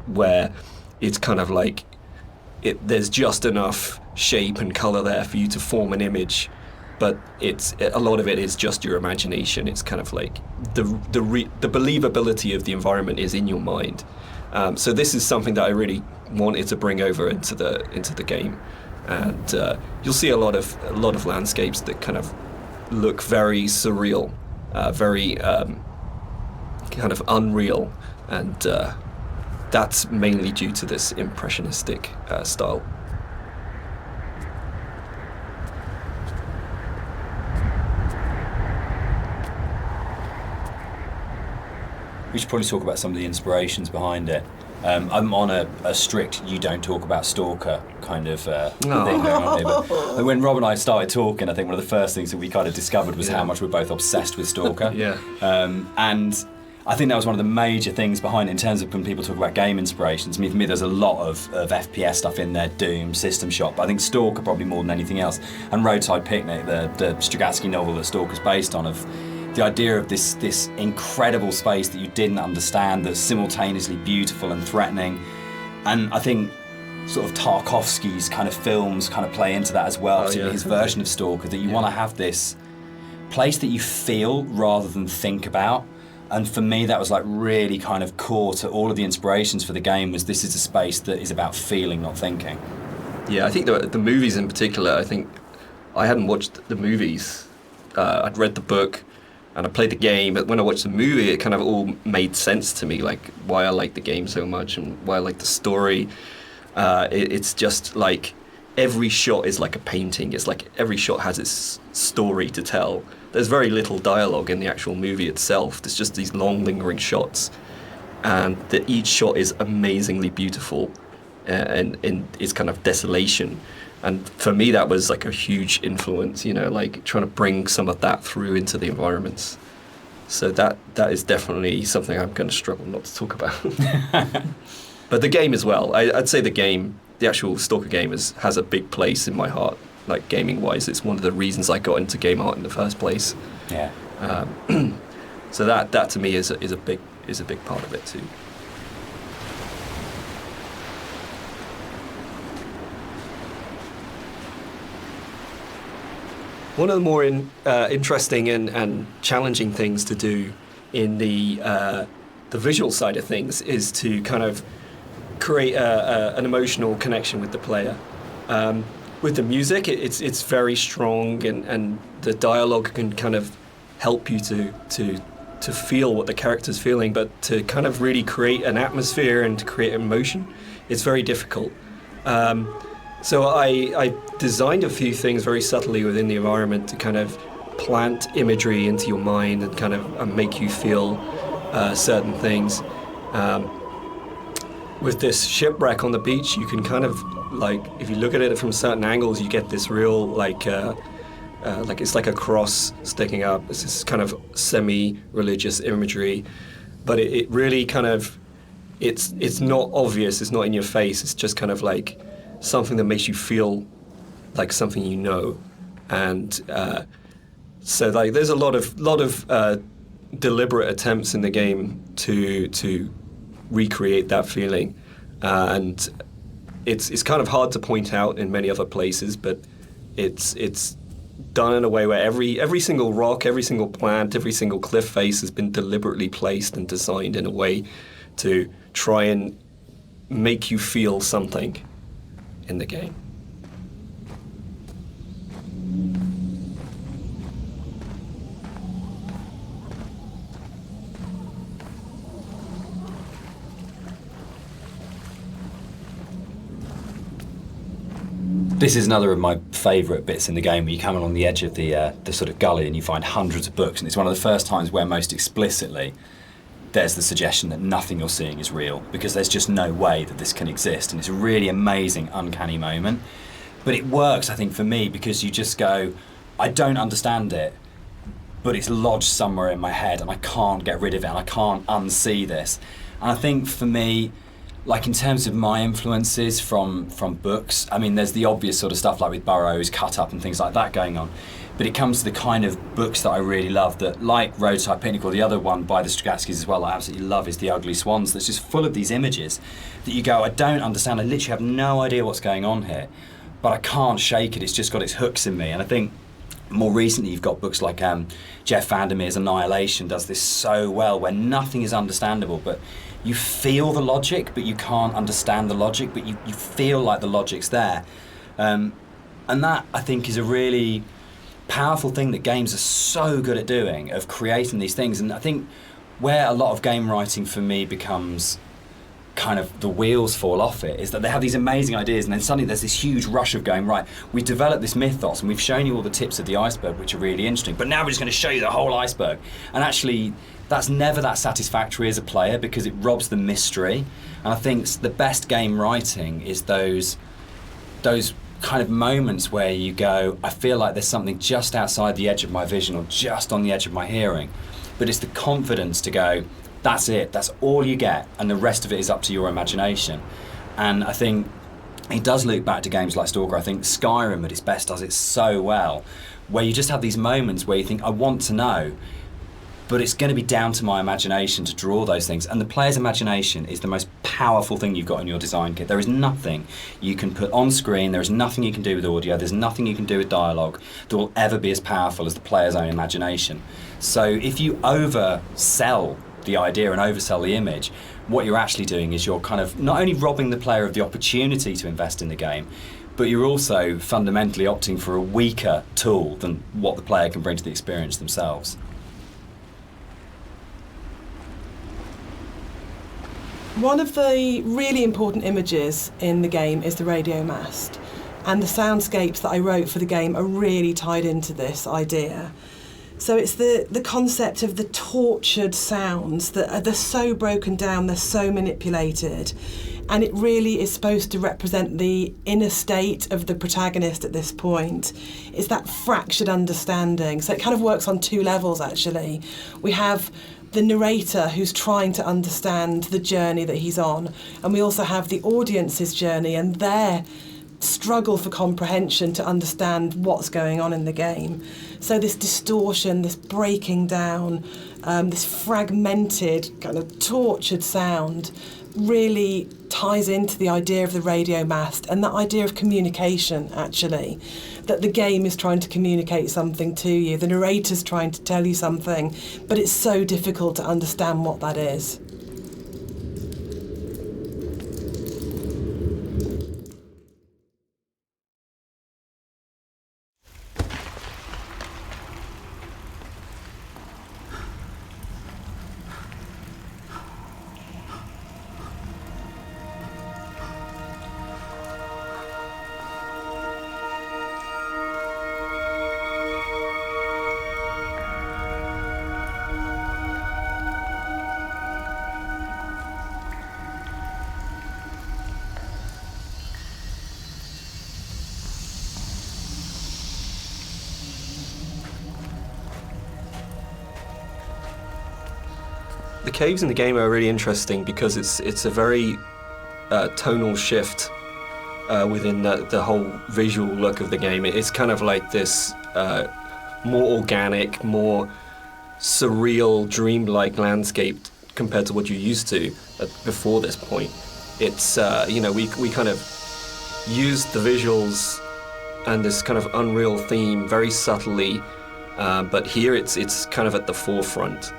where it's kind of like there's just enough shape and color there for you to form an image, but a lot of it is just your imagination. It's kind of like the believability of the environment is in your mind. So this is something that I really wanted to bring over into the game, and you'll see a lot of landscapes that kind of look very surreal, very kind of unreal, and that's mainly due to this impressionistic style. We should probably talk about some of the inspirations behind it. I'm on a strict you don't talk about Stalker kind of thing going on here. But when Rob and I started talking, I think one of the first things that we kind of discovered was how much we're both obsessed with Stalker. Yeah. And I think that was one of the major things behind it in terms of when people talk about game inspirations. I mean, for me, there's a lot of FPS stuff in there, Doom, System Shock, but I think Stalker probably more than anything else. And Roadside Picnic, the Strugatsky novel that Stalker's based on, of the idea of this incredible space that you didn't understand, that's simultaneously beautiful and threatening. And I think sort of Tarkovsky's kind of films kind of play into that as well, particularly his version of Stalker, that you want to have this place that you feel rather than think about. And for me, that was like really kind of core to all of the inspirations for the game, was this is a space that is about feeling, not thinking. Yeah, I think the movies in particular, I think I hadn't watched the movies. I'd read the book and I played the game, but when I watched the movie, it kind of all made sense to me, like why I like the game so much and why I like the story. It's just like every shot is like a painting. It's like every shot has its story to tell. There's very little dialogue in the actual movie itself. There's just these long, lingering shots, and each shot is amazingly beautiful, and in its kind of desolation. And for me, that was like a huge influence, like trying to bring some of that through into the environments. So that is definitely something I'm going to struggle not to talk about. But the game as well. I'd say the actual Stalker game has a big place in my heart, like gaming-wise. It's one of the reasons I got into game art in the first place. Yeah. So that to me is a big part of it too. One of the more interesting and challenging things to do in the visual side of things is to kind of create an emotional connection with the player. With the music, it's very strong, and the dialogue can kind of help you to feel what the character's feeling, but to kind of really create an atmosphere and to create emotion, it's very difficult. So I designed a few things very subtly within the environment to kind of plant imagery into your mind and kind of make you feel certain things. With this shipwreck on the beach, you can kind of, like, if you look at it from certain angles, you get this real, like it's like a cross sticking up. It's this kind of semi-religious imagery, but it really kind of, it's not obvious, it's not in your face, it's just kind of like something that makes you feel like something you know. And so like there's a lot of deliberate attempts in the game to recreate that feeling. and it's kind of hard to point out in many other places, but it's done in a way where every single rock, every single plant, every single cliff face has been deliberately placed and designed in a way to try and make you feel something in the game. This is another of my favourite bits in the game, where you come along the edge of the sort of gully and you find hundreds of books, and it's one of the first times where most explicitly there's the suggestion that nothing you're seeing is real, because there's just no way that this can exist, and it's a really amazing, uncanny moment. But it works, I think, for me, because you just go, I don't understand it, but it's lodged somewhere in my head and I can't get rid of it and I can't unsee this. And I think for me, like in terms of my influences from books, I mean, there's the obvious sort of stuff like with Burroughs, Cut Up and things like that going on. But it comes to the kind of books that I really love, that, like Roadside Picnic, or the other one by the Strugatskys as well, I absolutely love, is The Ugly Swans, that's just full of these images that you go, I don't understand, I literally have no idea what's going on here, but I can't shake it, it's just got its hooks in me. And I think more recently you've got books like Jeff Vandermeer's Annihilation does this so well, where nothing is understandable, but you feel the logic, but you can't understand the logic, but you feel like the logic's there. And that, I think, is a really powerful thing that games are so good at doing, of creating these things. And I think where a lot of game writing for me becomes kind of the wheels fall off it, is that they have these amazing ideas and then suddenly there's this huge rush of going, right, we've developed this mythos and we've shown you all the tips of the iceberg, which are really interesting, but now we're just going to show you the whole iceberg. And actually that's never that satisfactory as a player, because it robs the mystery. And I think the best game writing is those kind of moments where you go, I feel like there's something just outside the edge of my vision or just on the edge of my hearing, but it's the confidence to go, that's it, that's all you get, and the rest of it is up to your imagination. And I think it does loop back to games like Stalker. I think Skyrim at its best does it so well, where you just have these moments where you think, I want to know, but it's going to be down to my imagination to draw those things. And the player's imagination is the most powerful thing you've got in your design kit. There is nothing you can put on screen, there is nothing you can do with audio, there's nothing you can do with dialogue that will ever be as powerful as the player's own imagination. So if you oversell the idea and oversell the image, what you're actually doing is you're kind of not only robbing the player of the opportunity to invest in the game, but you're also fundamentally opting for a weaker tool than what the player can bring to the experience themselves. One of the really important images in the game is the radio mast, and the soundscapes that I wrote for the game are really tied into this idea. So it's the concept of the tortured sounds that they're so broken down, they're so manipulated, and it really is supposed to represent the inner state of the protagonist at this point. It's that fractured understanding. So it kind of works on two levels, actually. We have the narrator who's trying to understand the journey that he's on, and we also have the audience's journey and their struggle for comprehension to understand what's going on in the game. So this distortion, this breaking down, this fragmented, kind of tortured sound really ties into the idea of the radio mast and that idea of communication, actually, that the game is trying to communicate something to you, the narrator's trying to tell you something, but it's so difficult to understand what that is. The caves in the game are really interesting because it's a very tonal shift within the whole visual look of the game. It's kind of like this more organic, more surreal, dreamlike landscape compared to what you're used to before this point. It's we kind of used the visuals and this kind of unreal theme very subtly, but here it's kind of at the forefront,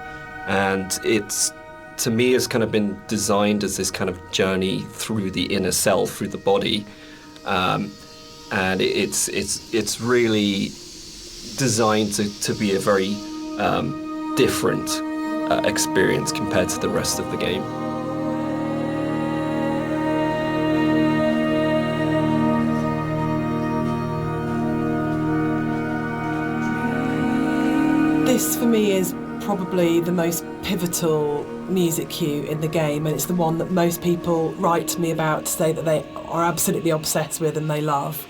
and it's, to me, has kind of been designed as this kind of journey through the inner self, through the body, and it's really designed to be a very different experience compared to the rest of the game. This for me is probably the most pivotal music cue in the game, and it's the one that most people write to me about to say that they are absolutely obsessed with and they love.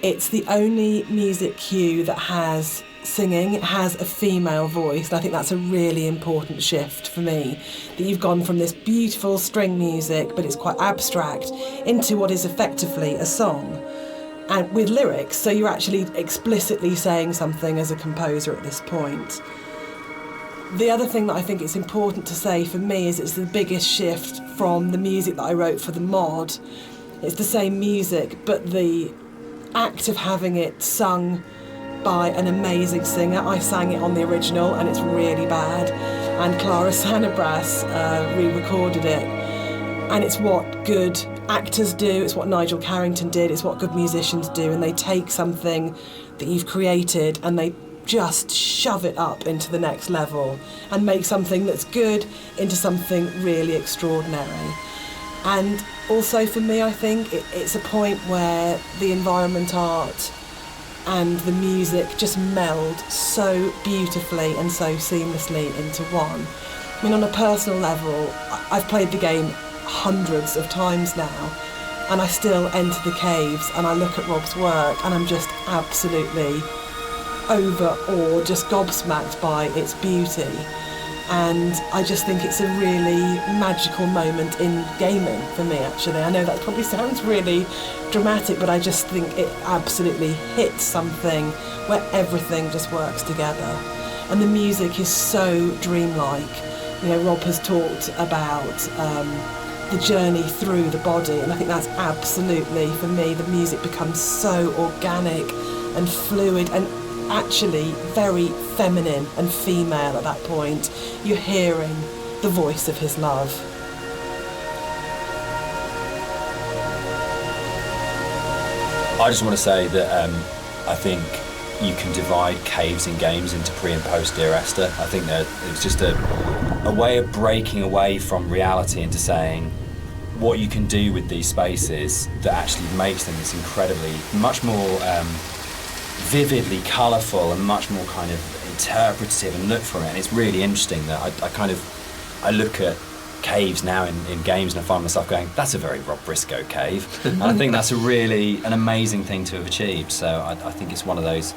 It's the only music cue that has singing. It has a female voice, and I think that's a really important shift for me, that you've gone from this beautiful string music, but it's quite abstract, into what is effectively a song, and with lyrics, so you're actually explicitly saying something as a composer at this point. The other thing that I think it's important to say for me is it's the biggest shift from the music that I wrote for the mod. It's the same music, but the act of having it sung by an amazing singer. I sang it on the original and it's really bad, and Clara Sanabras re-recorded it, and it's what good actors do, it's what Nigel Carrington did, it's what good musicians do, and they take something that you've created and they just shove it up into the next level and make something that's good into something really extraordinary. And also for me, I think it's a point where the environment art and the music just meld so beautifully and so seamlessly into one. I mean, on a personal level, I've played the game hundreds of times now, and I still enter the caves and I look at Rob's work and I'm just absolutely overawed, just gobsmacked by its beauty. And I just think it's a really magical moment in gaming for me, actually. I know that probably sounds really dramatic, but I just think it absolutely hits something where everything just works together. And the music is so dreamlike. You know, Rob has talked about the journey through the body, and I think that's absolutely, for me, the music becomes so organic and fluid and actually very feminine and female at that point. You're hearing the voice of his love. I just want to say that I think you can divide caves in games into pre and post Dear Esther. I think that it's just a way of breaking away from reality into saying what you can do with these spaces that actually makes them this incredibly, much more vividly colourful and much more kind of interpretative and look for it. And it's really interesting that I look at caves now in games and I find myself going, that's a very Rob Briscoe cave. And I think that's an amazing thing to have achieved. So I think it's one of those,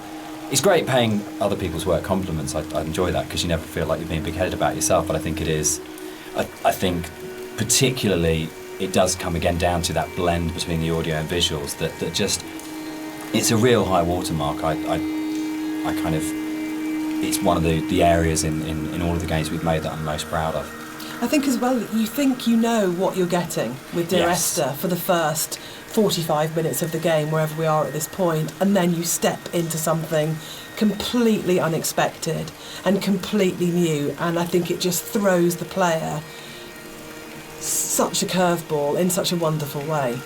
it's great paying other people's work compliments. I enjoy that because you never feel like you're being big-headed about yourself, but I think it is, I think particularly it does come again down to that blend between the audio and visuals that just, it's a real high watermark. I kind of, it's one of the areas in all of the games we've made that I'm most proud of. I think as well, you think you know what you're getting with Dear Yes. Esther for the first 45 minutes of the game, wherever we are at this point, and then you step into something completely unexpected and completely new, and I think it just throws the player such a curveball in such a wonderful way.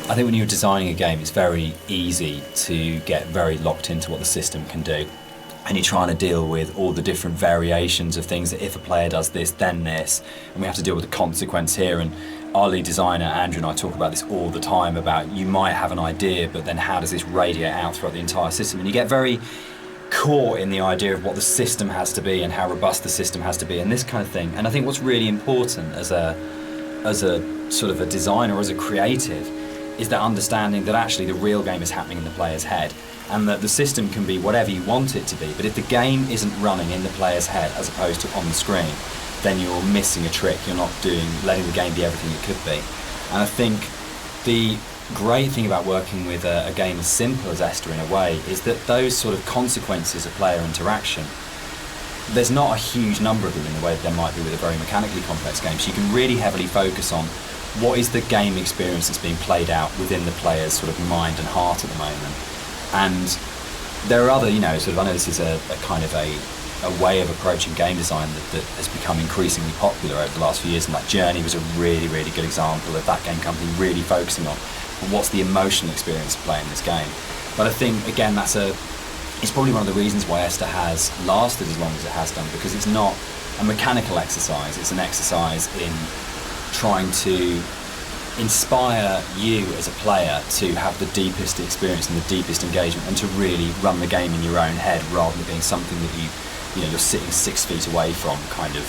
I think when you're designing a game, it's very easy to get very locked into what the system can do. And you're trying to deal with all the different variations of things that if a player does this, then this. And we have to deal with the consequence here. And our lead designer, Andrew, and I talk about this all the time about you might have an idea, but then how does this radiate out throughout the entire system? And you get very caught in the idea of what the system has to be and how robust the system has to be and this kind of thing. And I think what's really important as a sort of a designer, as a creative, is that understanding that actually the real game is happening in the player's head, and that the system can be whatever you want it to be, but if the game isn't running in the player's head as opposed to on the screen, then you're missing a trick. You're not letting the game be everything it could be. And I think the great thing about working with a game as simple as Esther in a way is that those sort of consequences of player interaction there's not a huge number of them in the way that there might be with a very mechanically complex game. So you can really heavily focus on what is the game experience that's being played out within the player's sort of mind and heart at the moment. And there are other, sort of, I know this is a kind of a way of approaching game design that has become increasingly popular over the last few years, and like Journey was a really, really good example of that game company really focusing on what's the emotional experience of playing this game. But I think, again, it's probably one of the reasons why Esther has lasted as long as it has done, because it's not a mechanical exercise, it's an exercise in trying to inspire you as a player to have the deepest experience and the deepest engagement, and to really run the game in your own head rather than being something that you're sitting 6 feet away from kind of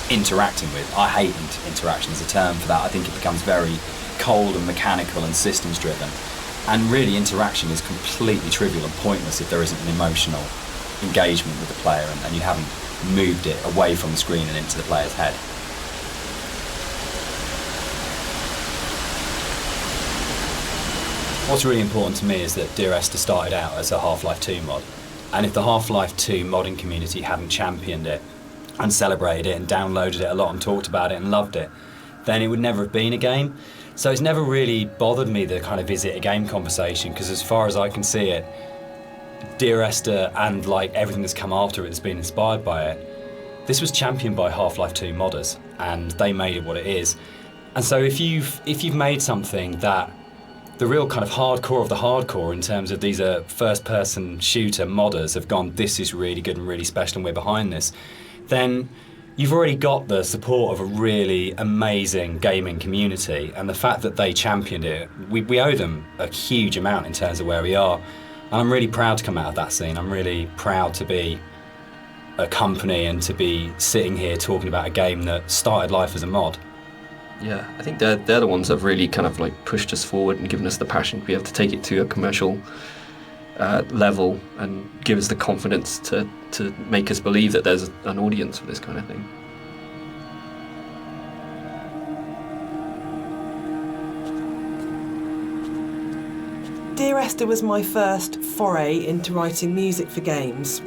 interacting with. I hate interaction as a term for that. I think it becomes very cold and mechanical and systems driven, and really interaction is completely trivial and pointless if there isn't an emotional engagement with the player and you haven't moved it away from the screen and into the player's head. What's really important to me is that Dear Esther started out as a Half-Life 2 mod, and if the Half-Life 2 modding community hadn't championed it and celebrated it and downloaded it a lot and talked about it and loved it, then it would never have been a game. So it's never really bothered me, the kind of is it a game conversation, because as far as I can see it, Dear Esther and like everything that's come after it that's been inspired by it, this was championed by Half-Life 2 modders, and they made it what it is. And so if you've made something that the real kind of hardcore of the hardcore, in terms of these are first-person shooter modders, have gone, this is really good and really special and we're behind this, then you've already got the support of a really amazing gaming community, and the fact that they championed it, we owe them a huge amount in terms of where we are. And I'm really proud to come out of that scene. I'm really proud to be a company and to be sitting here talking about a game that started life as a mod. Yeah, I think they're the ones that have really kind of like pushed us forward and given us the passion to be able to take it to a commercial level and give us the confidence to make us believe that there's an audience for this kind of thing. Dear Esther was my first foray into writing music for games.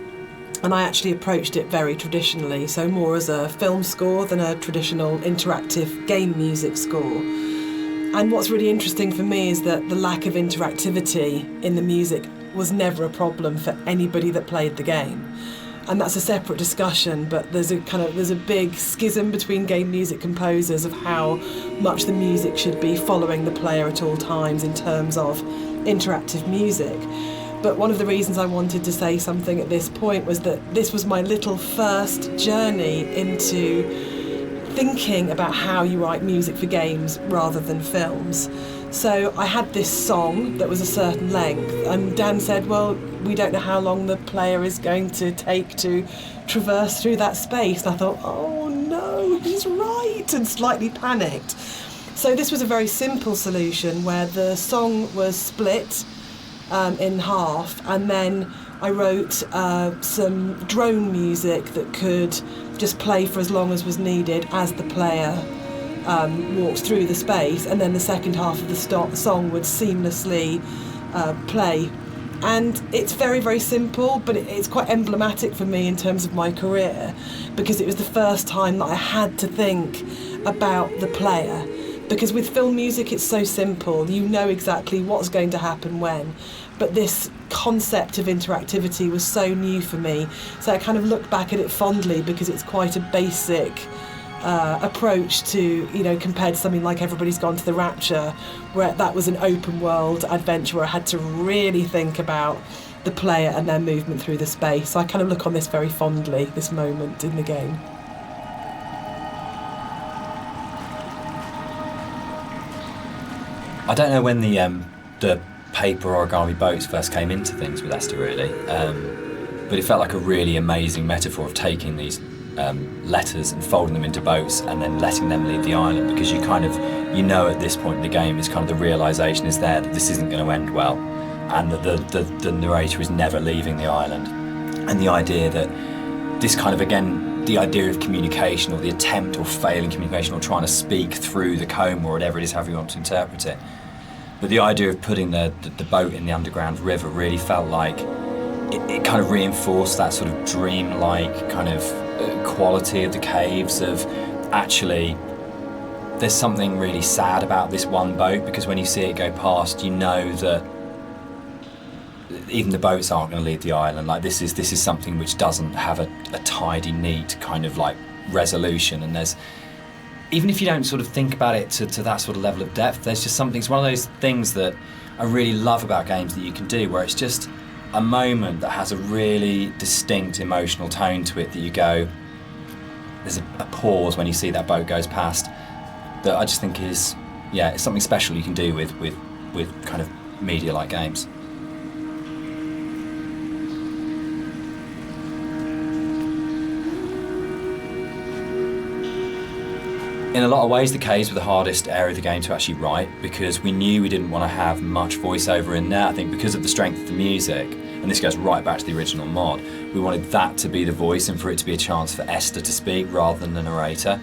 And I actually approached it very traditionally, so more as a film score than a traditional interactive game music score. And what's really interesting for me is that the lack of interactivity in the music was never a problem for anybody that played the game. And that's a separate discussion, but there's a big schism between game music composers of how much the music should be following the player at all times in terms of interactive music. But one of the reasons I wanted to say something at this point was that this was my little first journey into thinking about how you write music for games rather than films. So I had this song that was a certain length, and Dan said, well, we don't know how long the player is going to take to traverse through that space. And I thought, oh no, he's right, and slightly panicked. So this was a very simple solution where the song was split in half, and then I wrote some drone music that could just play for as long as was needed as the player walked through the space, and then the second half of the song would seamlessly play. And it's very, very simple, but it's quite emblematic for me in terms of my career, because it was the first time that I had to think about the player. Because with film music, it's so simple. You know exactly what's going to happen when. But this concept of interactivity was so new for me. So I kind of look back at it fondly, because it's quite a basic approach to, compared to something like Everybody's Gone to the Rapture, where that was an open world adventure where I had to really think about the player and their movement through the space. So I kind of look on this very fondly, this moment in the game. I don't know when the paper origami boats first came into things with Esther, really, but it felt like a really amazing metaphor of taking these letters and folding them into boats and then letting them leave the island, because you at this point in the game is kind of the realisation is there that this isn't going to end well, and that the narrator is never leaving the island. And the idea that this kind of, again, the idea of communication, or the attempt or failing communication, or trying to speak through the comb, or whatever it is, however you want to interpret it. But the idea of putting the boat in the underground river really felt like it kind of reinforced that sort of dream-like kind of quality of the caves, of actually there's something really sad about this one boat, because when you see it go past, you know that even the boats aren't going to leave the island. Like this is something which doesn't have a tidy, neat kind of like resolution, and there's, even if you don't sort of think about it to that sort of level of depth, there's just something, it's one of those things that I really love about games that you can do, where it's just a moment that has a really distinct emotional tone to it, that you go, there's a pause when you see that boat goes past, that I just think is, yeah, it's something special you can do with kind of media like games. In a lot of ways, the caves were the hardest area of the game to actually write, because we knew we didn't want to have much voiceover in there. I think because of the strength of the music, and this goes right back to the original mod, we wanted that to be the voice and for it to be a chance for Esther to speak rather than the narrator.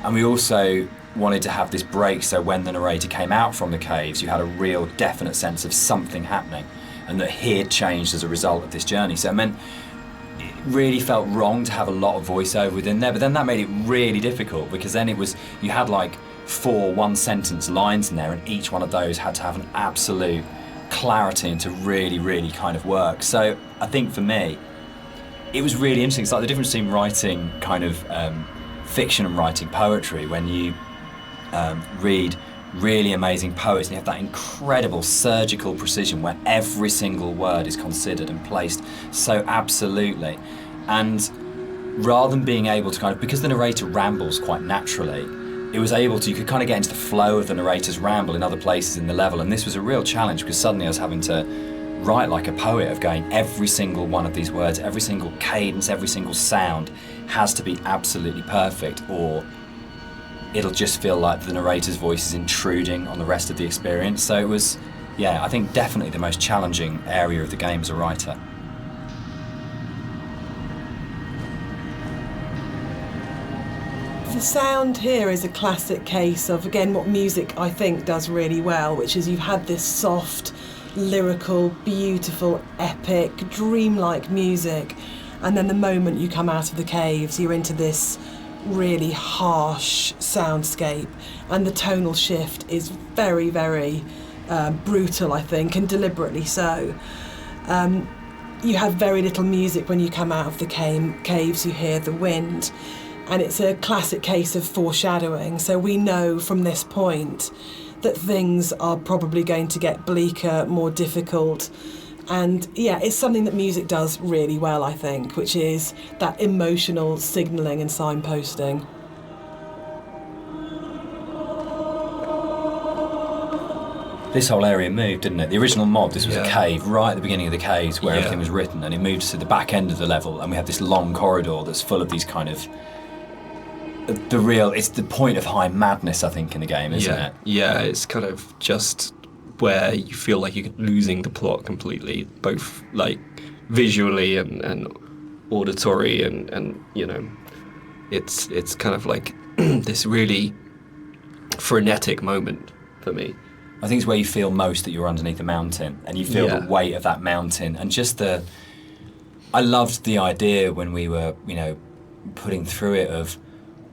And we also wanted to have this break, so when the narrator came out from the caves, you had a real definite sense of something happening, and that he had changed as a result of this journey. So it meant it really felt wrong to have a lot of voiceover within there, but then that made it really difficult, because then it was, you had like 4 one-sentence lines in there, and each one of those had to have an absolute clarity and to really kind of work. So I think for me, it was really interesting. It's like the difference between writing kind of fiction and writing poetry. When you read really amazing poets and you have that incredible surgical precision where every single word is considered and placed so absolutely, and rather than being able to kind of, because the narrator rambles quite naturally, it was able to, you could kind of get into the flow of the narrator's ramble in other places in the level, and this was a real challenge, because suddenly I was having to write like a poet, of going, every single one of these words, every single cadence, every single sound has to be absolutely perfect, or it'll just feel like the narrator's voice is intruding on the rest of the experience. So it was, yeah, I think definitely the most challenging area of the game as a writer. The sound here is a classic case of, again, what music I think does really well, which is you've had this soft, lyrical, beautiful, epic, dreamlike music, and then the moment you come out of the caves, you're into this really harsh soundscape, and the tonal shift is very brutal, I think, and deliberately so. You have very little music when you come out of the caves. You hear the wind, and it's a classic case of foreshadowing. So we know from this point that things are probably going to get bleaker, more difficult. And yeah, it's something that music does really well, I think, which is that emotional signalling and signposting. This whole area moved, didn't it? The original mod, this was a cave right at the beginning of the caves where everything was written, and it moved to the back end of the level, and we have this long corridor that's full of these kind of it's the point of high madness, I think, in the game, isn't it? Yeah, it's kind of just where you feel like you're losing the plot completely, both like visually and auditory, and you know, it's kind of like this really frenetic moment for me. I think it's where you feel most that you're underneath a mountain, and you feel the weight of that mountain, and just I loved the idea when we were, you know, putting through it of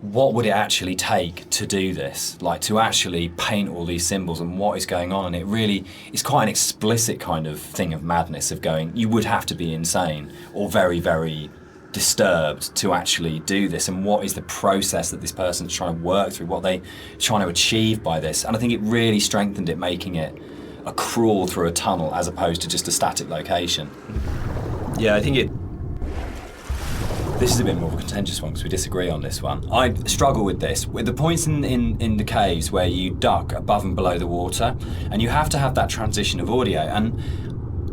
what would it actually take to do this, like to actually paint all these symbols and what is going on. And it really is quite an explicit kind of thing of madness, of going, you would have to be insane or very disturbed to actually do this, and what is the process that this person's trying to work through, what they trying to achieve by this. And I think it really strengthened it, making it a crawl through a tunnel as opposed to just a static location. Yeah, I think this is a bit more of a contentious one because we disagree on this one. I struggle with this, with the points in the caves where you duck above and below the water, and you have to have that transition of audio. And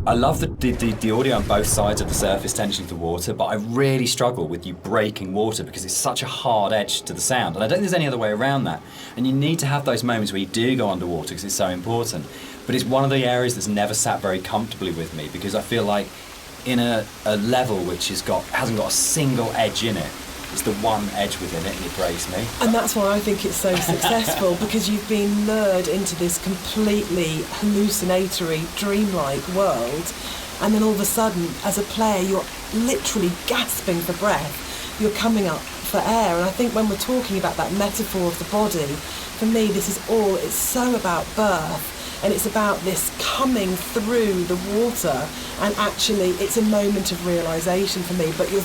I love the audio on both sides of the surface tension of the water, but I really struggle with you breaking water because it's such a hard edge to the sound, and I don't think there's any other way around that. And you need to have those moments where you do go underwater because it's so important. But it's one of the areas that's never sat very comfortably with me, because I feel like in a level which hasn't got a single edge in it, it's the one edge within it, and it breaks me. And that's why I think it's so successful, because you've been lured into this completely hallucinatory, dreamlike world, and then all of a sudden, as a player, you're literally gasping for breath. You're coming up for air. And I think when we're talking about that metaphor of the body, for me, it's so about birth. And it's about this coming through the water, and actually it's a moment of realisation for me, but you're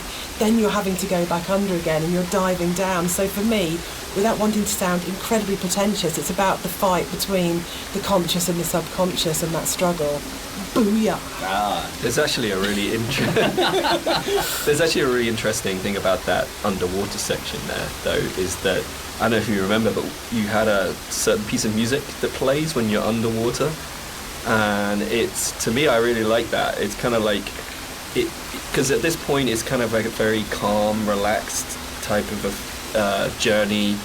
having to go back under again and you're diving down. So for me, without wanting to sound incredibly pretentious, it's about the fight between the conscious and the subconscious and that struggle. Booyah! There's actually a really interesting thing about that underwater section there, though, is that, I don't know if you remember, but you had a certain piece of music that plays when you're underwater, and to me, I really like that. It's kind of like because at this point it's kind of like a very calm, relaxed type of a journey,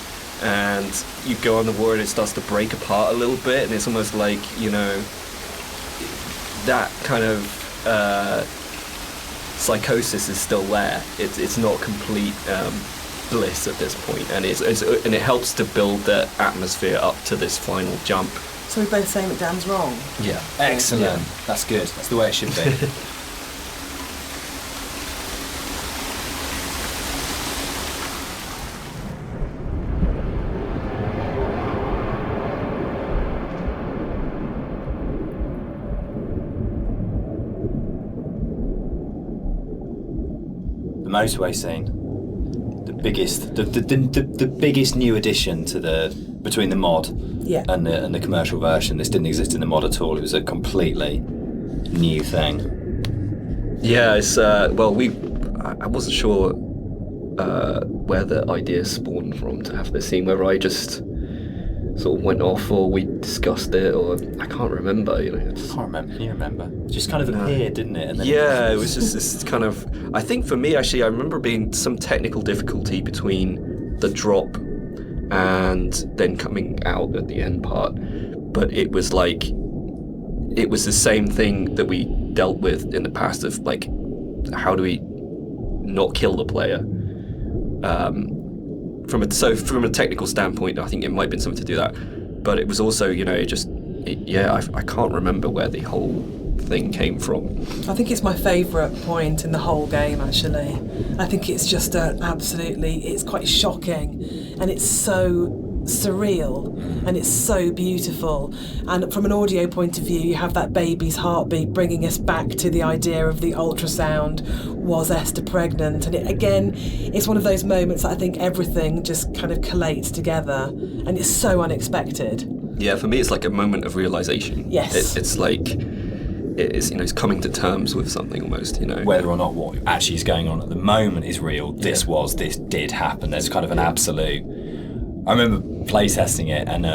and you go on the water and it starts to break apart a little bit, and it's almost like, that kind of psychosis is still there. It's not complete bliss at this point, and it helps to build the atmosphere up to this final jump. So we both say McDam's wrong. Yeah. Excellent. Yeah. That's good. That's the way it should be. The motorway scene. The biggest new addition to between the mod and the commercial version. This didn't exist in the mod at all. It was a completely new thing. Yeah, it's I wasn't sure where the idea spawned from to have this scene, whether I just sort of went off or we discussed it, or I can't remember. I can't remember. Can you remember? It just kind of appeared, didn't it? And then it was just this kind of. I think for me, actually, I remember being some technical difficulty between the drop and then coming out at the end part, but it was the same thing that we dealt with in the past of like, how do we not kill the player? From a technical standpoint, I think it might have been something to do that, but it was also, I can't remember where the whole thing came from. I think it's my favourite point in the whole game, actually. I think it's just it's quite shocking, and it's so surreal, and it's so beautiful. And from an audio point of view, you have that baby's heartbeat bringing us back to the idea of the ultrasound. Was Esther pregnant? And it's one of those moments that I think everything just kind of collates together, and it's so unexpected. Yeah, for me, it's like a moment of realization. Yes. It's like it's coming to terms with something almost. Whether or not what actually is going on at the moment is real. This did happen. There's kind of an absolute. I remember playtesting it, and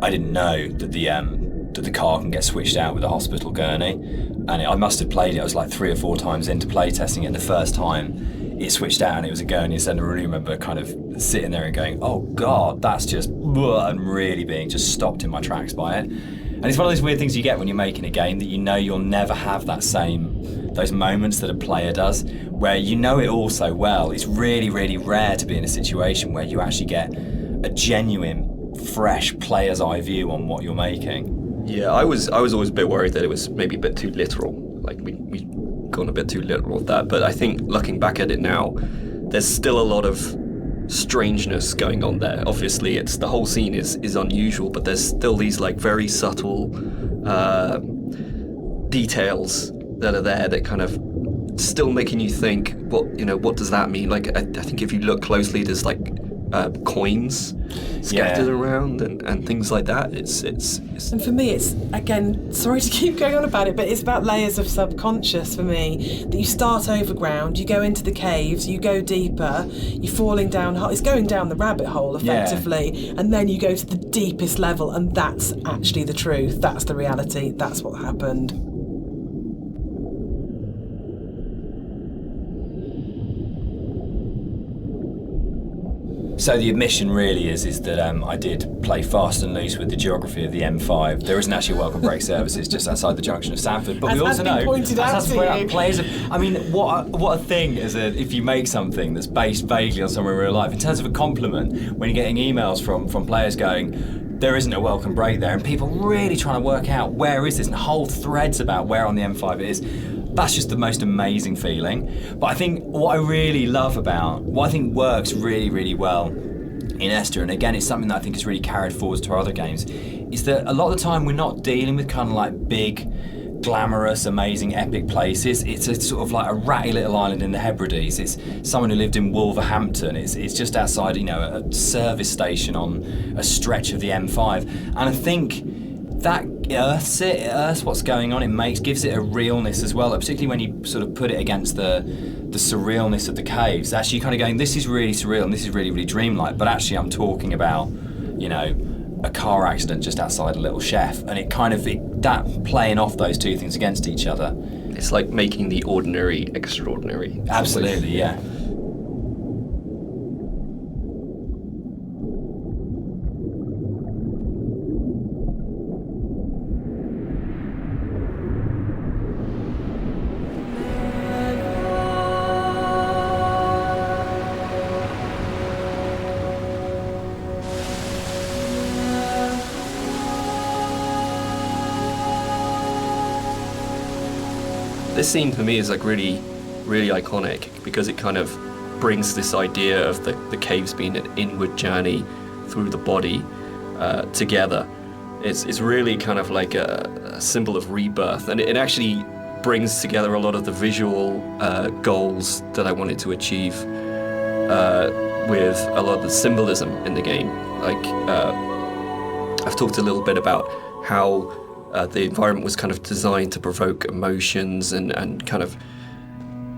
I didn't know that the car can get switched out with a hospital gurney, and I must have played it. I was like 3 or 4 times into playtesting it. The first time it switched out and it was a gurney, so I really remember kind of sitting there and going, "Oh God, that's just," and really being just stopped in my tracks by it. And it's one of those weird things you get when you're making a game that you'll never have those moments that a player does, where it all so well. It's really, really rare to be in a situation where you actually get a genuine, fresh player's eye view on what you're making. Yeah, I was always a bit worried that it was maybe a bit too literal. Like we gone a bit too literal with that. But I think looking back at it now, there's still a lot of strangeness going on there. Obviously, the whole scene is unusual, but there's still these like very subtle details that are there that kind of still making you think, what does that mean? Like I think if you look closely, there's like coins scattered around and things like that. It's and for me, it's, again, sorry to keep going on about it, but it's about layers of subconscious for me, that you start overground, you go into the caves, you go deeper, you're falling down, it's going down the rabbit hole effectively, and then you go to the deepest level, and that's actually the truth, that's the reality, that's what happened. So the admission really is that I did play fast and loose with the geography of the M5. There isn't actually a welcome break service. It's just outside the junction of Sanford. But as we also know, pointed out to you. Players. I mean, what a thing if you make something that's based vaguely on somewhere in real life. In terms of a compliment, when you're getting emails from players going, there isn't a welcome break there, and people really trying to work out where is this, and whole threads about where on the M5 it is. That's just the most amazing feeling. But I think what I really love about, what I think works really, really well in Esther, and again it's something that I think is really carried forward to our other games, is that a lot of the time we're not dealing with kind of like big, glamorous, amazing, epic places. It's a sort of like a ratty little island in the Hebrides. It's someone who lived in Wolverhampton. It's just outside, a service station on a stretch of the M5. And I think that earths what's going on. Gives it a realness as well, particularly when you sort of put it against the surrealness of the caves. Actually, kind of going, this is really surreal and this is really, really dreamlike. But actually, I'm talking about, a car accident just outside a little chef, and that playing off those two things against each other. It's like making the ordinary extraordinary. Absolutely, yeah. This scene for me is like really, really iconic because it kind of brings this idea of the caves being an inward journey through the body together. It's really kind of like a symbol of rebirth, and it actually brings together a lot of the visual goals that I wanted to achieve with a lot of the symbolism in the game. Like I've talked a little bit about how the environment was kind of designed to provoke emotions, and kind of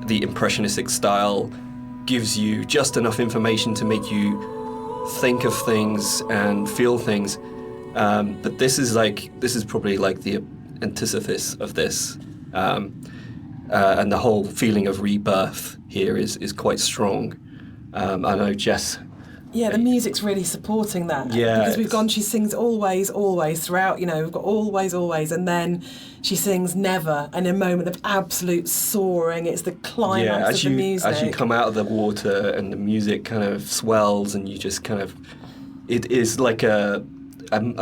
the impressionistic style gives you just enough information to make you think of things and feel things. But this is probably like the antithesis of this. And the whole feeling of rebirth here is quite strong. I know Jess. Yeah, the music's really supporting that. Yeah. Because she sings always, always throughout, we've got always, always, and then she sings never, and a moment of absolute soaring. It's the climax of the music. As you come out of the water and the music kind of swells, and you just kind of, it is like a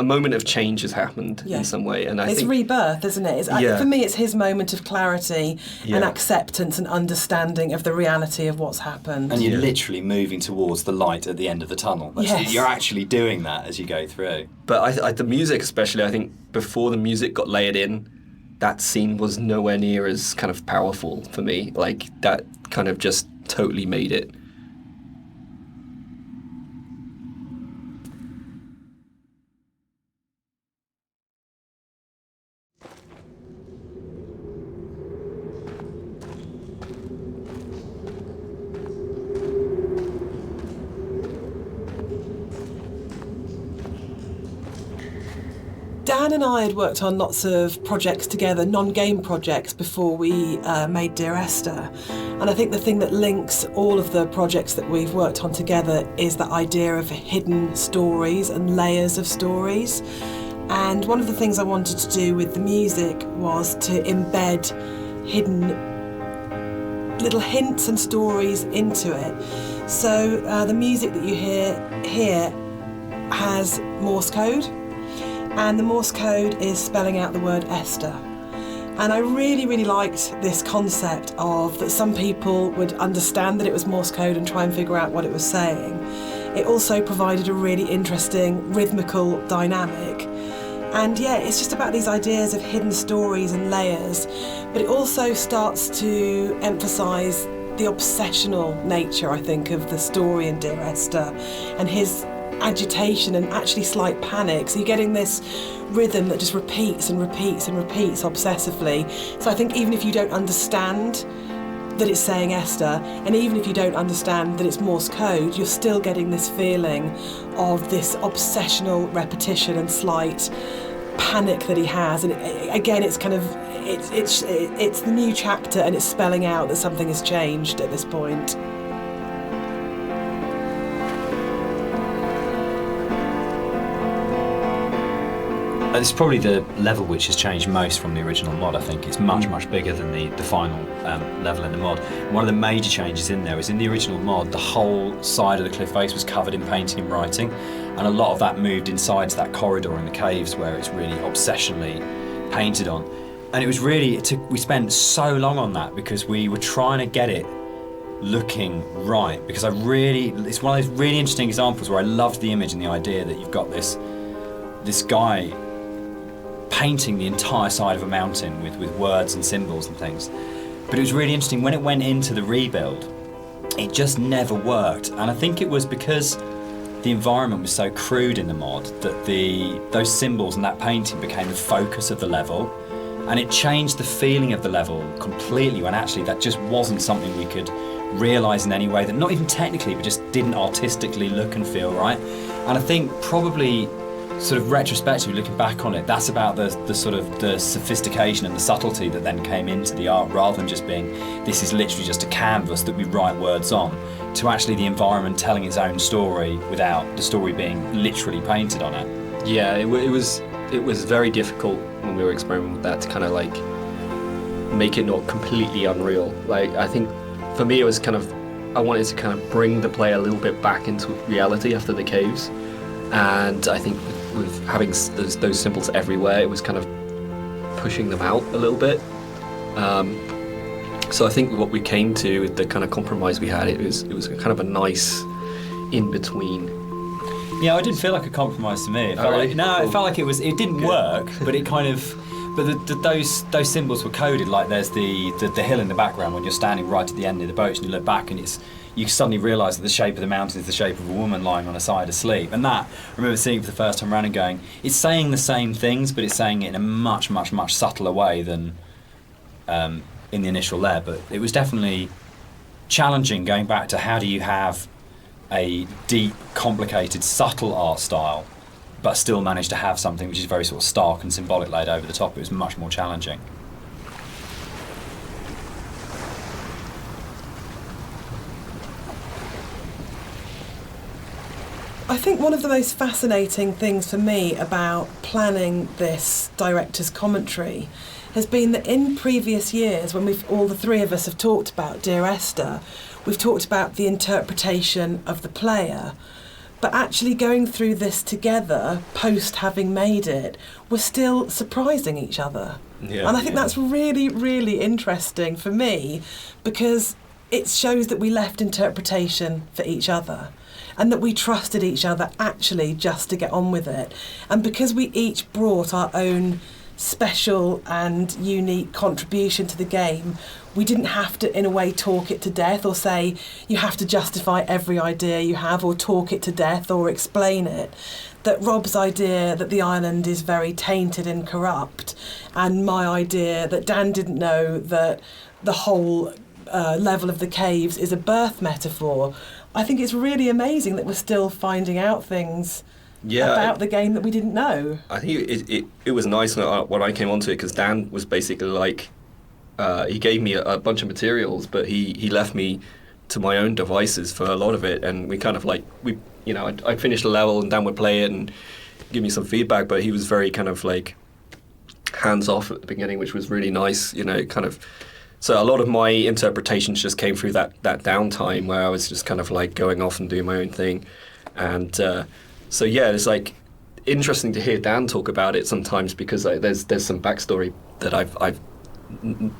moment of change has happened in some way, and it's rebirth, isn't it? For me, it's his moment of clarity and acceptance and understanding of the reality of what's happened. And you're literally moving towards the light at the end of the tunnel. You're actually doing that as you go through. But the music, especially, I think before the music got layered in, that scene was nowhere near as kind of powerful for me. Like that kind of just totally made it. Dan and I had worked on lots of projects together, non-game projects, before we made Dear Esther. And I think the thing that links all of the projects that we've worked on together is that idea of hidden stories and layers of stories. And one of the things I wanted to do with the music was to embed hidden little hints and stories into it. So the music that you hear here has Morse code. And the Morse code is spelling out the word Esther. And I really, really liked this concept of that some people would understand that it was Morse code and try and figure out what it was saying. It also provided a really interesting rhythmical dynamic. And it's just about these ideas of hidden stories and layers, but it also starts to emphasise the obsessional nature, I think, of the story in Dear Esther, and his agitation and actually slight panic. So you're getting this rhythm that just repeats and repeats and repeats obsessively. So I think even if you don't understand that it's saying Esther, and even if you don't understand that it's Morse code, you're still getting this feeling of this obsessional repetition and slight panic that he has. And again, it's kind of it's the new chapter, and it's spelling out that something has changed at this point. It's probably the level which has changed most from the original mod. I think it's much bigger than the final level in the mod. One of the major changes in there is in the original mod, the whole side of the cliff face was covered in painting and writing, and a lot of that moved inside to that corridor in the caves where it's really obsessionally painted on. And it was really, we spent so long on that because we were trying to get it looking right, because it's one of those really interesting examples where I loved the image and the idea that you've got this guy painting the entire side of a mountain with words and symbols and things. But it was really interesting when it went into the rebuild, it just never worked. And I think it was because the environment was so crude in the mod that those symbols and that painting became the focus of the level, and it changed the feeling of the level completely, when actually that just wasn't something we could realise in any way, that not even technically but just didn't artistically look and feel right. And I think probably sort of retrospectively looking back on it, that's about the sort of the sophistication and the subtlety that then came into the art, rather than just being, this is literally just a canvas that we write words on, to actually the environment telling its own story without the story being literally painted on it. Yeah, it was very difficult when we were experimenting with that to kind of like make it not completely unreal. Like, I think for me it was kind of, I wanted to kind of bring the player a little bit back into reality after the caves, and I think with having those symbols everywhere, it was kind of pushing them out a little bit. So I think what we came to with the kind of compromise we had, it was kind of a nice in between. Yeah, it didn't feel like a compromise to me. It felt really? like, no, it felt like it didn't work, but it kind of, but those symbols were coded. Like there's the hill in the background when you're standing right at the end of the boat and you look back, and you suddenly realise that the shape of the mountain is the shape of a woman lying on her side asleep. And that, I remember seeing it for the first time around and going, it's saying the same things, but it's saying it in a much subtler way than in the initial layer. But it was definitely challenging going back to how do you have a deep, complicated, subtle art style, but still manage to have something which is very sort of stark and symbolic laid over the top. It was much more challenging. I think one of the most fascinating things for me about planning this director's commentary has been that in previous years, when all the three of us have talked about Dear Esther, we've talked about the interpretation of the player, but actually going through this together, post having made it, we're still surprising each other. Yeah, and I think that's really, really interesting for me, because it shows that we left interpretation for each other, and that we trusted each other actually just to get on with it. And because we each brought our own special and unique contribution to the game, we didn't have to, in a way, talk it to death or say, you have to justify every idea you have or talk it to death or explain it. That Rob's idea that the island is very tainted and corrupt, and my idea that Dan didn't know that the whole level of the caves is a birth metaphor. I think it's really amazing that we're still finding out things about the game that we didn't know. I think it was nice when I came onto it, because Dan was basically like, he gave me a bunch of materials, but he left me to my own devices for a lot of it, and we kind of like, I'd finish the level and Dan would play it and give me some feedback, but he was very kind of like hands off at the beginning, which was really nice, kind of. So a lot of my interpretations just came through that downtime where I was just kind of like going off and doing my own thing. And so yeah, it's like interesting to hear Dan talk about it sometimes, because there's some backstory that I've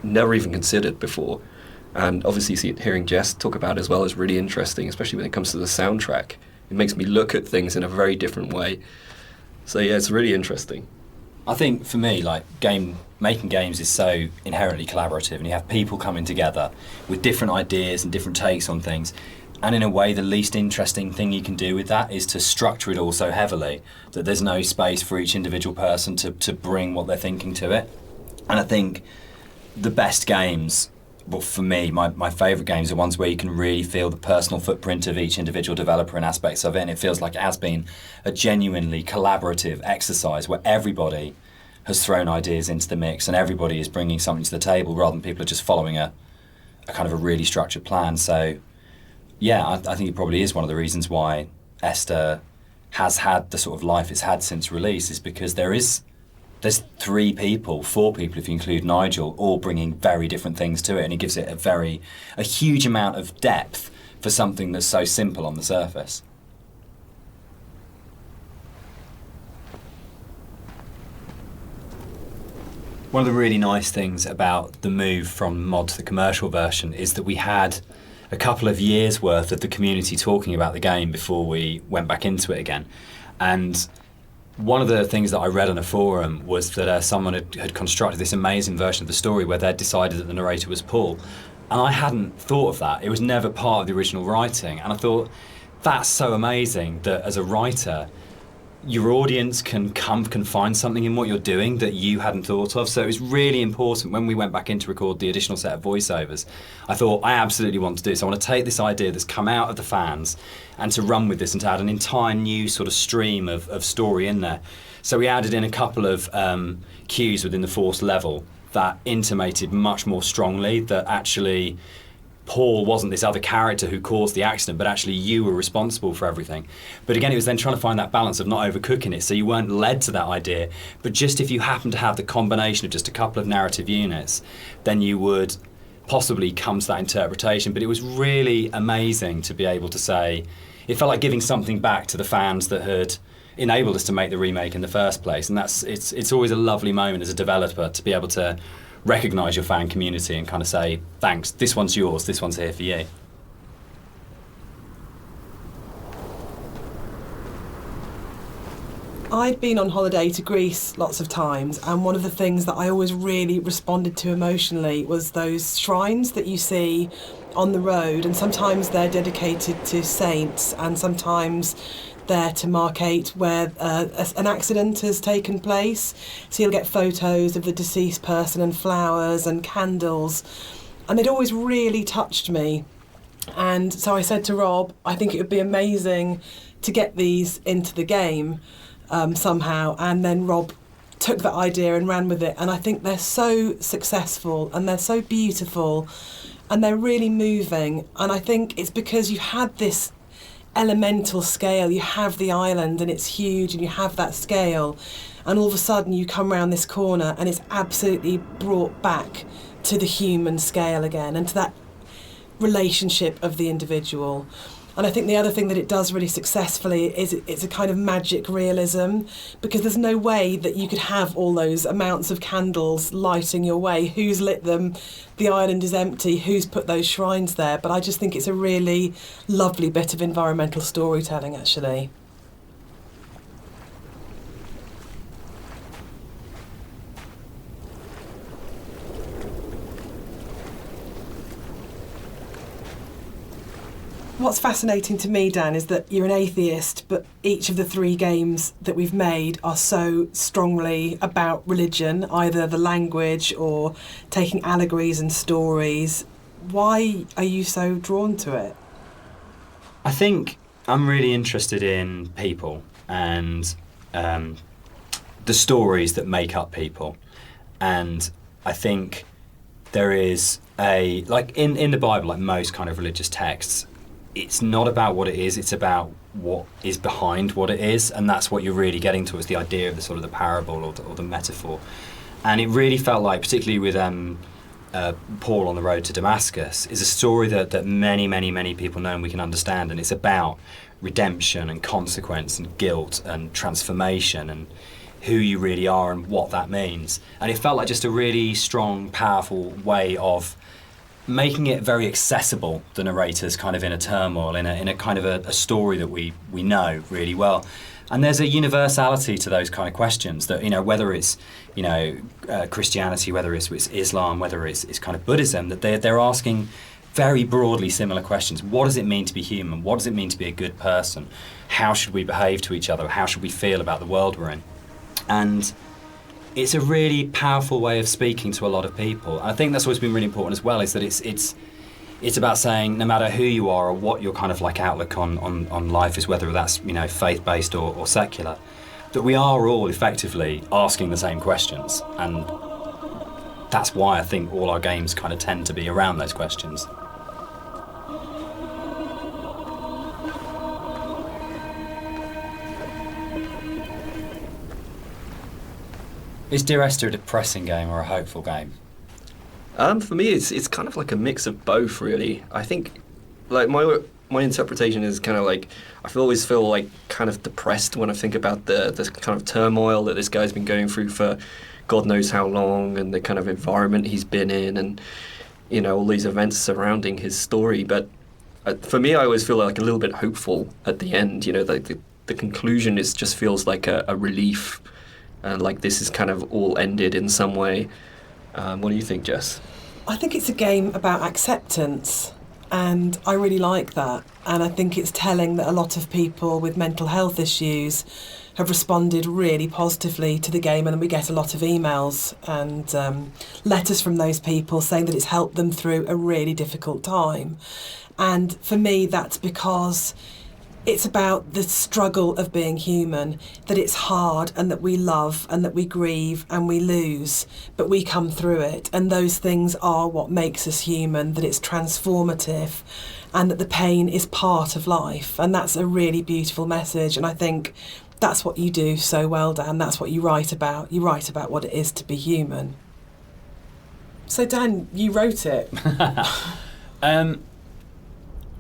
never even considered before. And obviously hearing Jess talk about it as well is really interesting, especially when it comes to the soundtrack. It makes me look at things in a very different way. So yeah, it's really interesting. I think for me, like making games is so inherently collaborative, and you have people coming together with different ideas and different takes on things. And in a way, the least interesting thing you can do with that is to structure it all so heavily that there's no space for each individual person to bring what they're thinking to it. And I think the best games, well, for me, my favourite games are ones where you can really feel the personal footprint of each individual developer and aspects of it, and it feels like it has been a genuinely collaborative exercise where everybody has thrown ideas into the mix and everybody is bringing something to the table, rather than people are just following a kind of a really structured plan. So yeah, I think it probably is one of the reasons why Esther has had the sort of life it's had since release, is because there is there's 3 people, 4 people if you include Nigel, all bringing very different things to it, and it gives it a huge amount of depth for something that's so simple on the surface. One of the really nice things about the move from mod to the commercial version is that we had a couple of years worth of the community talking about the game before we went back into it again. And one of the things that I read on a forum was that someone had constructed this amazing version of the story where they'd decided that the narrator was Paul. And I hadn't thought of that. It was never part of the original writing. And I thought, that's so amazing that as a writer, your audience can find something in what you're doing that you hadn't thought of. So it was really important when we went back in to record the additional set of voiceovers. I thought, I absolutely want to do this. I want to take this idea that's come out of the fans and to run with this and to add an entire new sort of stream of story in there. So we added in a couple of cues within the force level that intimated much more strongly that actually Paul wasn't this other character who caused the accident, but actually you were responsible for everything. But again, it was then trying to find that balance of not overcooking it, so you weren't led to that idea, but just if you happen to have the combination of just a couple of narrative units, then you would possibly come to that interpretation. But it was really amazing to be able to say, it felt like giving something back to the fans that had enabled us to make the remake in the first place. And it's always a lovely moment as a developer to be able to recognise your fan community and kind of say, thanks, this one's yours, this one's here for you. I'd been on holiday to Greece lots of times, and one of the things that I always really responded to emotionally was those shrines that you see on the road, and sometimes they're dedicated to saints and sometimes they're to markate where an accident has taken place. So you'll get photos of the deceased person and flowers and candles, and they'd always really touched me. And so I said to Rob, I think it would be amazing to get these into the game somehow, and then Rob took that idea and ran with it, and I think they're so successful and they're so beautiful and they're really moving. And I think it's because you had this elemental scale, you have the island and it's huge and you have that scale, and all of a sudden you come around this corner and it's absolutely brought back to the human scale again and to that relationship of the individual. And I think the other thing that it does really successfully is it's a kind of magic realism, because there's no way that you could have all those amounts of candles lighting your way. Who's lit them? The island is empty. Who's put those shrines there? But I just think it's a really lovely bit of environmental storytelling, actually. What's fascinating to me, Dan, is that you're an atheist, but each of the 3 games that we've made are so strongly about religion, either the language or taking allegories and stories. Why are you so drawn to it? I think I'm really interested in people and the stories that make up people. And I think there is like in the Bible, like most kind of religious texts, it's not about what it is, it's about what is behind what it is, and that's what you're really getting towards, the idea of the sort of the parable or the metaphor. And it really felt like, particularly with Paul on the road to Damascus, is a story that many people know and we can understand, and it's about redemption and consequence and guilt and transformation and who you really are and what that means. And it felt like just a really strong, powerful way of making it very accessible, the narrator's kind of inner turmoil, in a kind of a story that we know really well. And there's a universality to those kind of questions that, whether it's, Christianity, whether it's Islam, whether it's kind of Buddhism, that they're asking very broadly similar questions. What does it mean to be human? What does it mean to be a good person? How should we behave to each other? How should we feel about the world we're in? And it's a really powerful way of speaking to a lot of people. I think that's always been really important as well, is that it's about saying no matter who you are or what your kind of like outlook on life is, whether that's faith-based or secular, that we are all effectively asking the same questions. And that's why I think all our games kind of tend to be around those questions. Is Dear Esther a depressing game or a hopeful game? For me, it's kind of like a mix of both, really. I think, like my interpretation is kind of like always feel like kind of depressed when I think about the kind of turmoil that this guy's been going through for God knows how long, and the kind of environment he's been in, and all these events surrounding his story. But for me, I always feel like a little bit hopeful at the end. The conclusion just feels like a relief, and like this is kind of all ended in some way. What do you think, Jess? I think it's a game about acceptance, and I really like that. And I think it's telling that a lot of people with mental health issues have responded really positively to the game, and then we get a lot of emails and letters from those people saying that it's helped them through a really difficult time. And for me, that's because it's about the struggle of being human, that it's hard and that we love and that we grieve and we lose, but we come through it. And those things are what makes us human, that it's transformative and that the pain is part of life. And that's a really beautiful message. And I think that's what you do so well, Dan. That's what you write about. You write about what it is to be human. So, Dan, you wrote it.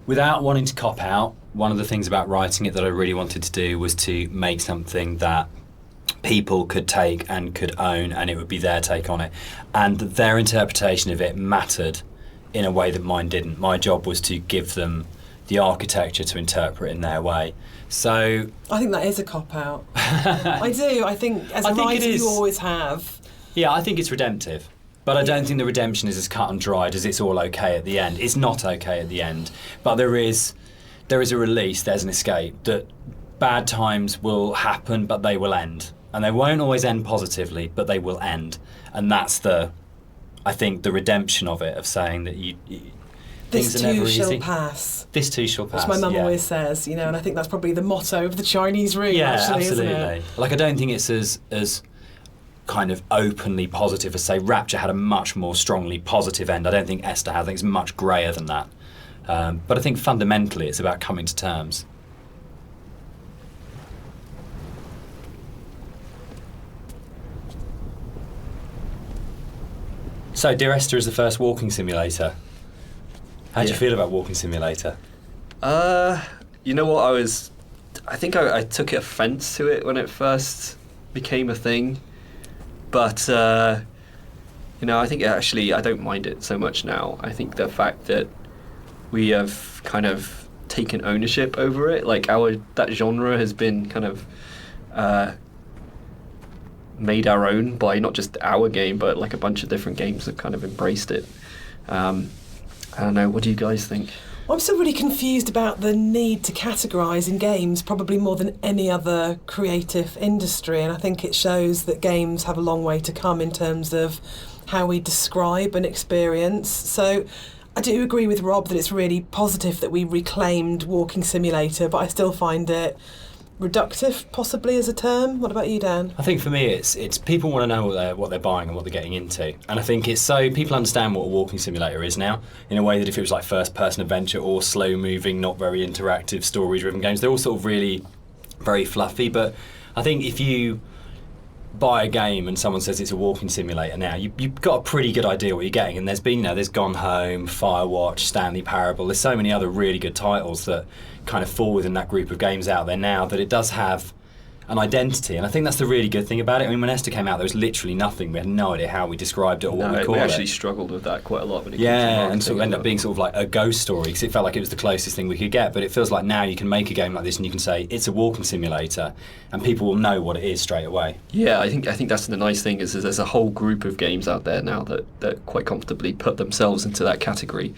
Without wanting to cop out, one of the things about writing it that I really wanted to do was to make something that people could take and could own, and it would be their take on it. And their interpretation of it mattered in a way that mine didn't. My job was to give them the architecture to interpret in their way. So I think that is a cop-out. I do. I think as a writer you always have. Yeah, I think it's redemptive. But I don't think the redemption is as cut and dried as it's all okay at the end. It's not okay at the end. But there is a release, there's an escape, that bad times will happen, but they will end. And they won't always end positively, but they will end. And that's I think, the redemption of it, of saying that things are never easy. This too shall pass. This too shall pass, which my mum always says, and I think that's probably the motto of the Chinese room, yeah, actually, absolutely. Isn't it? Like, I don't think it's as kind of openly positive as, say, Rapture had a much more strongly positive end. I don't think Esther has. I think it's much greyer than that. But I think fundamentally it's about coming to terms. So, Dear Esther is the first walking simulator. How do you feel about Walking Simulator? You know what, I think I took offence to it when it first became a thing. But, I think actually I don't mind it so much now. I think the fact that we have kind of taken ownership over it, like that genre has been kind of made our own by not just our game, but like a bunch of different games have kind of embraced it. I don't know, what do you guys think? Well, I'm still really confused about the need to categorise in games, probably more than any other creative industry, and I think it shows that games have a long way to come in terms of how we describe an experience. So I do agree with Rob that it's really positive that we reclaimed Walking Simulator, but I still find it reductive, possibly, as a term. What about you, Dan? I think for me it's people want to know what they're buying and what they're getting into, and I think it's so people understand what a walking simulator is now, in a way that if it was like first person adventure or slow moving, not very interactive, story driven games, they're all sort of really very fluffy. But I think if you buy a game and someone says it's a walking simulator now, you've got a pretty good idea what you're getting. And there's been, there's Gone Home, Firewatch, Stanley Parable, there's so many other really good titles that kind of fall within that group of games out there now, that it does have an identity. And I think that's the really good thing about it. I mean, when Esther came out, there was literally nothing. We had no idea how we described it or what we called it. We actually struggled with that quite a lot. When it and sort of ended up being sort of like a ghost story, because it felt like it was the closest thing we could get. But it feels like now you can make a game like this and you can say it's a walking simulator, and people will know what it is straight away. Yeah, I think that's the nice thing is there's a whole group of games out there now that quite comfortably put themselves into that category.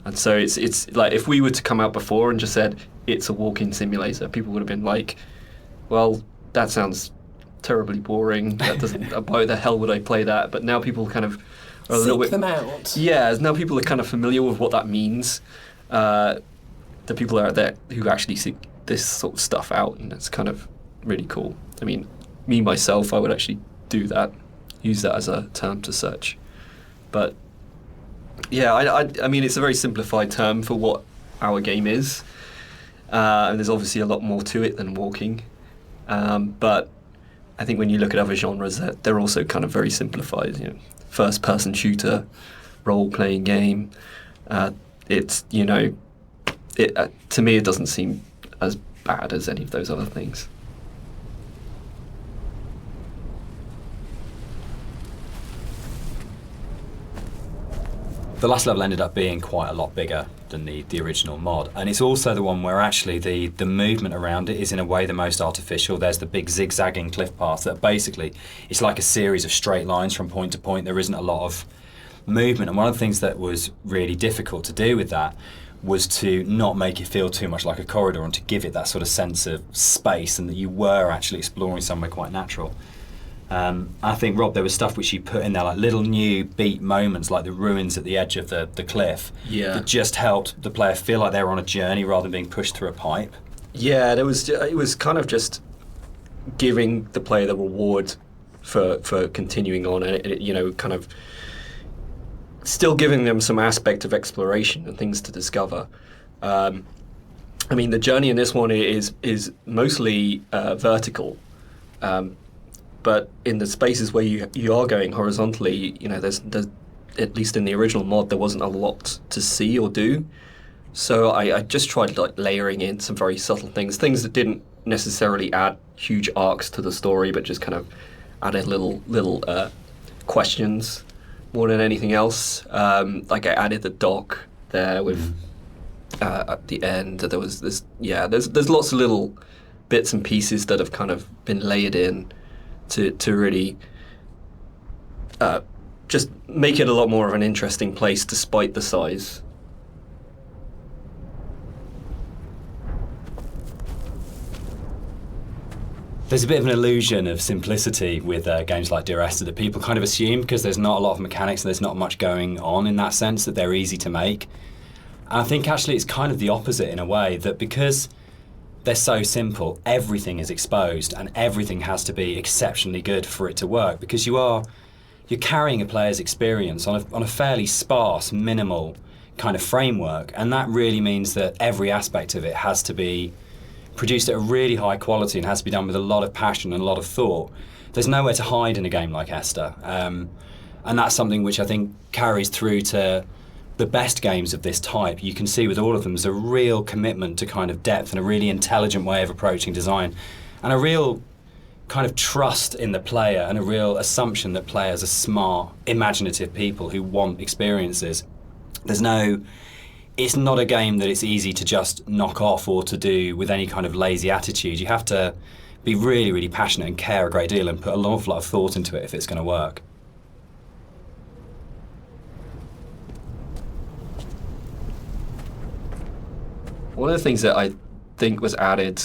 And so it's like, if we were to come out before and just said it's a walking simulator, people would have been like, well, that sounds terribly boring. That doesn't. Why the hell would I play that? But now people kind of are a little bit. Seek them out. Yeah, now people are kind of familiar with what that means. The people out there who actually seek this sort of stuff out, and it's kind of really cool. I mean, me myself, I would actually do that, use that as a term to search. But yeah, I mean, it's a very simplified term for what our game is, and there's obviously a lot more to it than walking. But I think when you look at other genres, they're also kind of very simplified. First-person shooter, role-playing game. It's to me it doesn't seem as bad as any of those other things. The last level ended up being quite a lot bigger than the original mod, and it's also the one where actually the movement around it is in a way the most artificial. There's the big zigzagging cliff paths that basically it's like a series of straight lines from point to point. There isn't a lot of movement, and one of the things that was really difficult to do with that was to not make it feel too much like a corridor and to give it that sort of sense of space and that you were actually exploring somewhere quite natural. I think, Rob, there was stuff which you put in there, like little new beat moments, like the ruins at the edge of the cliff, that just helped the player feel like they were on a journey rather than being pushed through a pipe. Yeah, it was kind of just giving the player the reward for continuing on, and it kind of still giving them some aspect of exploration and things to discover. I mean, the journey in this one is mostly vertical. But in the spaces where you are going horizontally, there's at least in the original mod, there wasn't a lot to see or do. So I just tried like layering in some very subtle things that didn't necessarily add huge arcs to the story, but just kind of added little questions more than anything else. Like I added the dock there with at the end. There was this, there's lots of little bits and pieces that have kind of been layered in to really just make it a lot more of an interesting place despite the size. There's a bit of an illusion of simplicity with games like Dear Esther that people kind of assume because there's not a lot of mechanics and there's not much going on in that sense that they're easy to make. And I think actually it's kind of the opposite in a way, that because they're so simple, everything is exposed and everything has to be exceptionally good for it to work, because you're carrying a player's experience on a fairly sparse, minimal kind of framework, and that really means that every aspect of it has to be produced at a really high quality and has to be done with a lot of passion and a lot of thought. There's nowhere to hide in a game like Esther, and that's something which I think carries through to the best games of this type. You can see with all of them there's a real commitment to kind of depth and a really intelligent way of approaching design, and a real kind of trust in the player and a real assumption that players are smart, imaginative people who want experiences. It's not a game that it's easy to just knock off or to do with any kind of lazy attitude. You have to be really, really passionate and care a great deal and put an awful lot of thought into it if it's going to work. One of the things that I think was added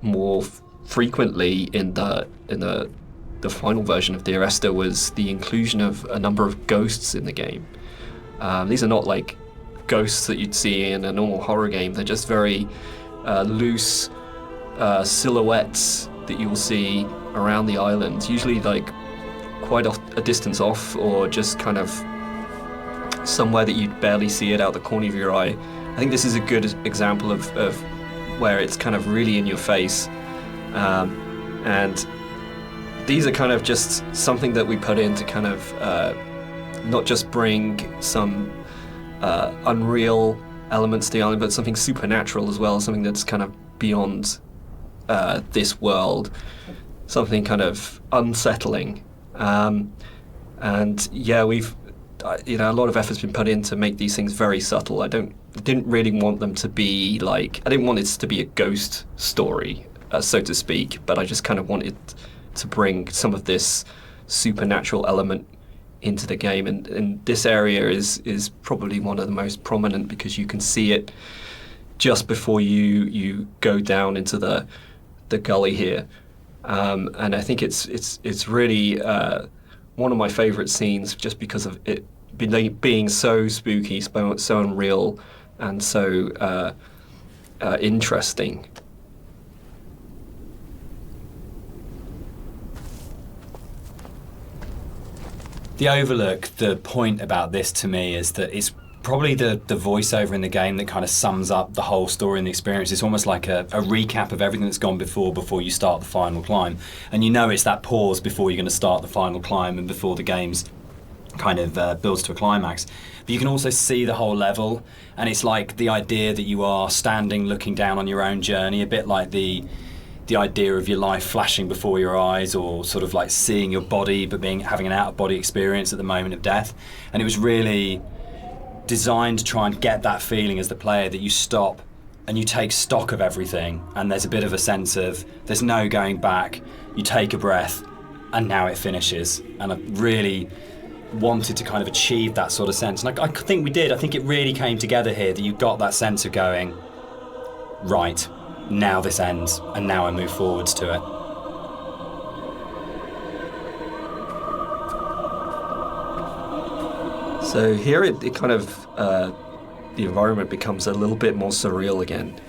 more frequently in the final version of Dear Esther was the inclusion of a number of ghosts in the game. These are not like ghosts that you'd see in a normal horror game. They're just very loose silhouettes that you'll see around the island, usually like quite a distance off, or just kind of somewhere that you'd barely see it out the corner of your eye. I think this is a good example of where it's kind of really in your face. And these are kind of just something that we put in to kind of not just bring some unreal elements to the island, but something supernatural as well, something that's kind of beyond this world, something kind of unsettling. And yeah, we've a lot of effort's been put in to make these things very subtle. I didn't really want them to be like, I didn't want it to be a ghost story, so to speak, but I just kind of wanted to bring some of this supernatural element into the game, and this area is probably one of the most prominent because you can see it just before you go down into the gully here, and I think it's really one of my favorite scenes just because of it being so spooky, so unreal, and so interesting. The Overlook, the point about this to me is that it's probably the voiceover in the game that kind of sums up the whole story and the experience. It's almost like a recap of everything that's gone before you start the final climb. And you know it's that pause before you're going to start the final climb and before the game's kind of builds to a climax. But you can also see the whole level, and it's like the idea that you are standing looking down on your own journey, a bit like the idea of your life flashing before your eyes, or sort of like seeing your body but having an out-of-body experience at the moment of death. And it was really designed to try and get that feeling as the player that you stop and you take stock of everything, and there's a bit of a sense of there's no going back. You take a breath and now it finishes. And I really wanted to kind of achieve that sort of sense, and I think we did. I think it really came together here, that you got that sense of going, right, now this ends and now I move forwards to it. So here it kind of, the environment becomes a little bit more surreal again.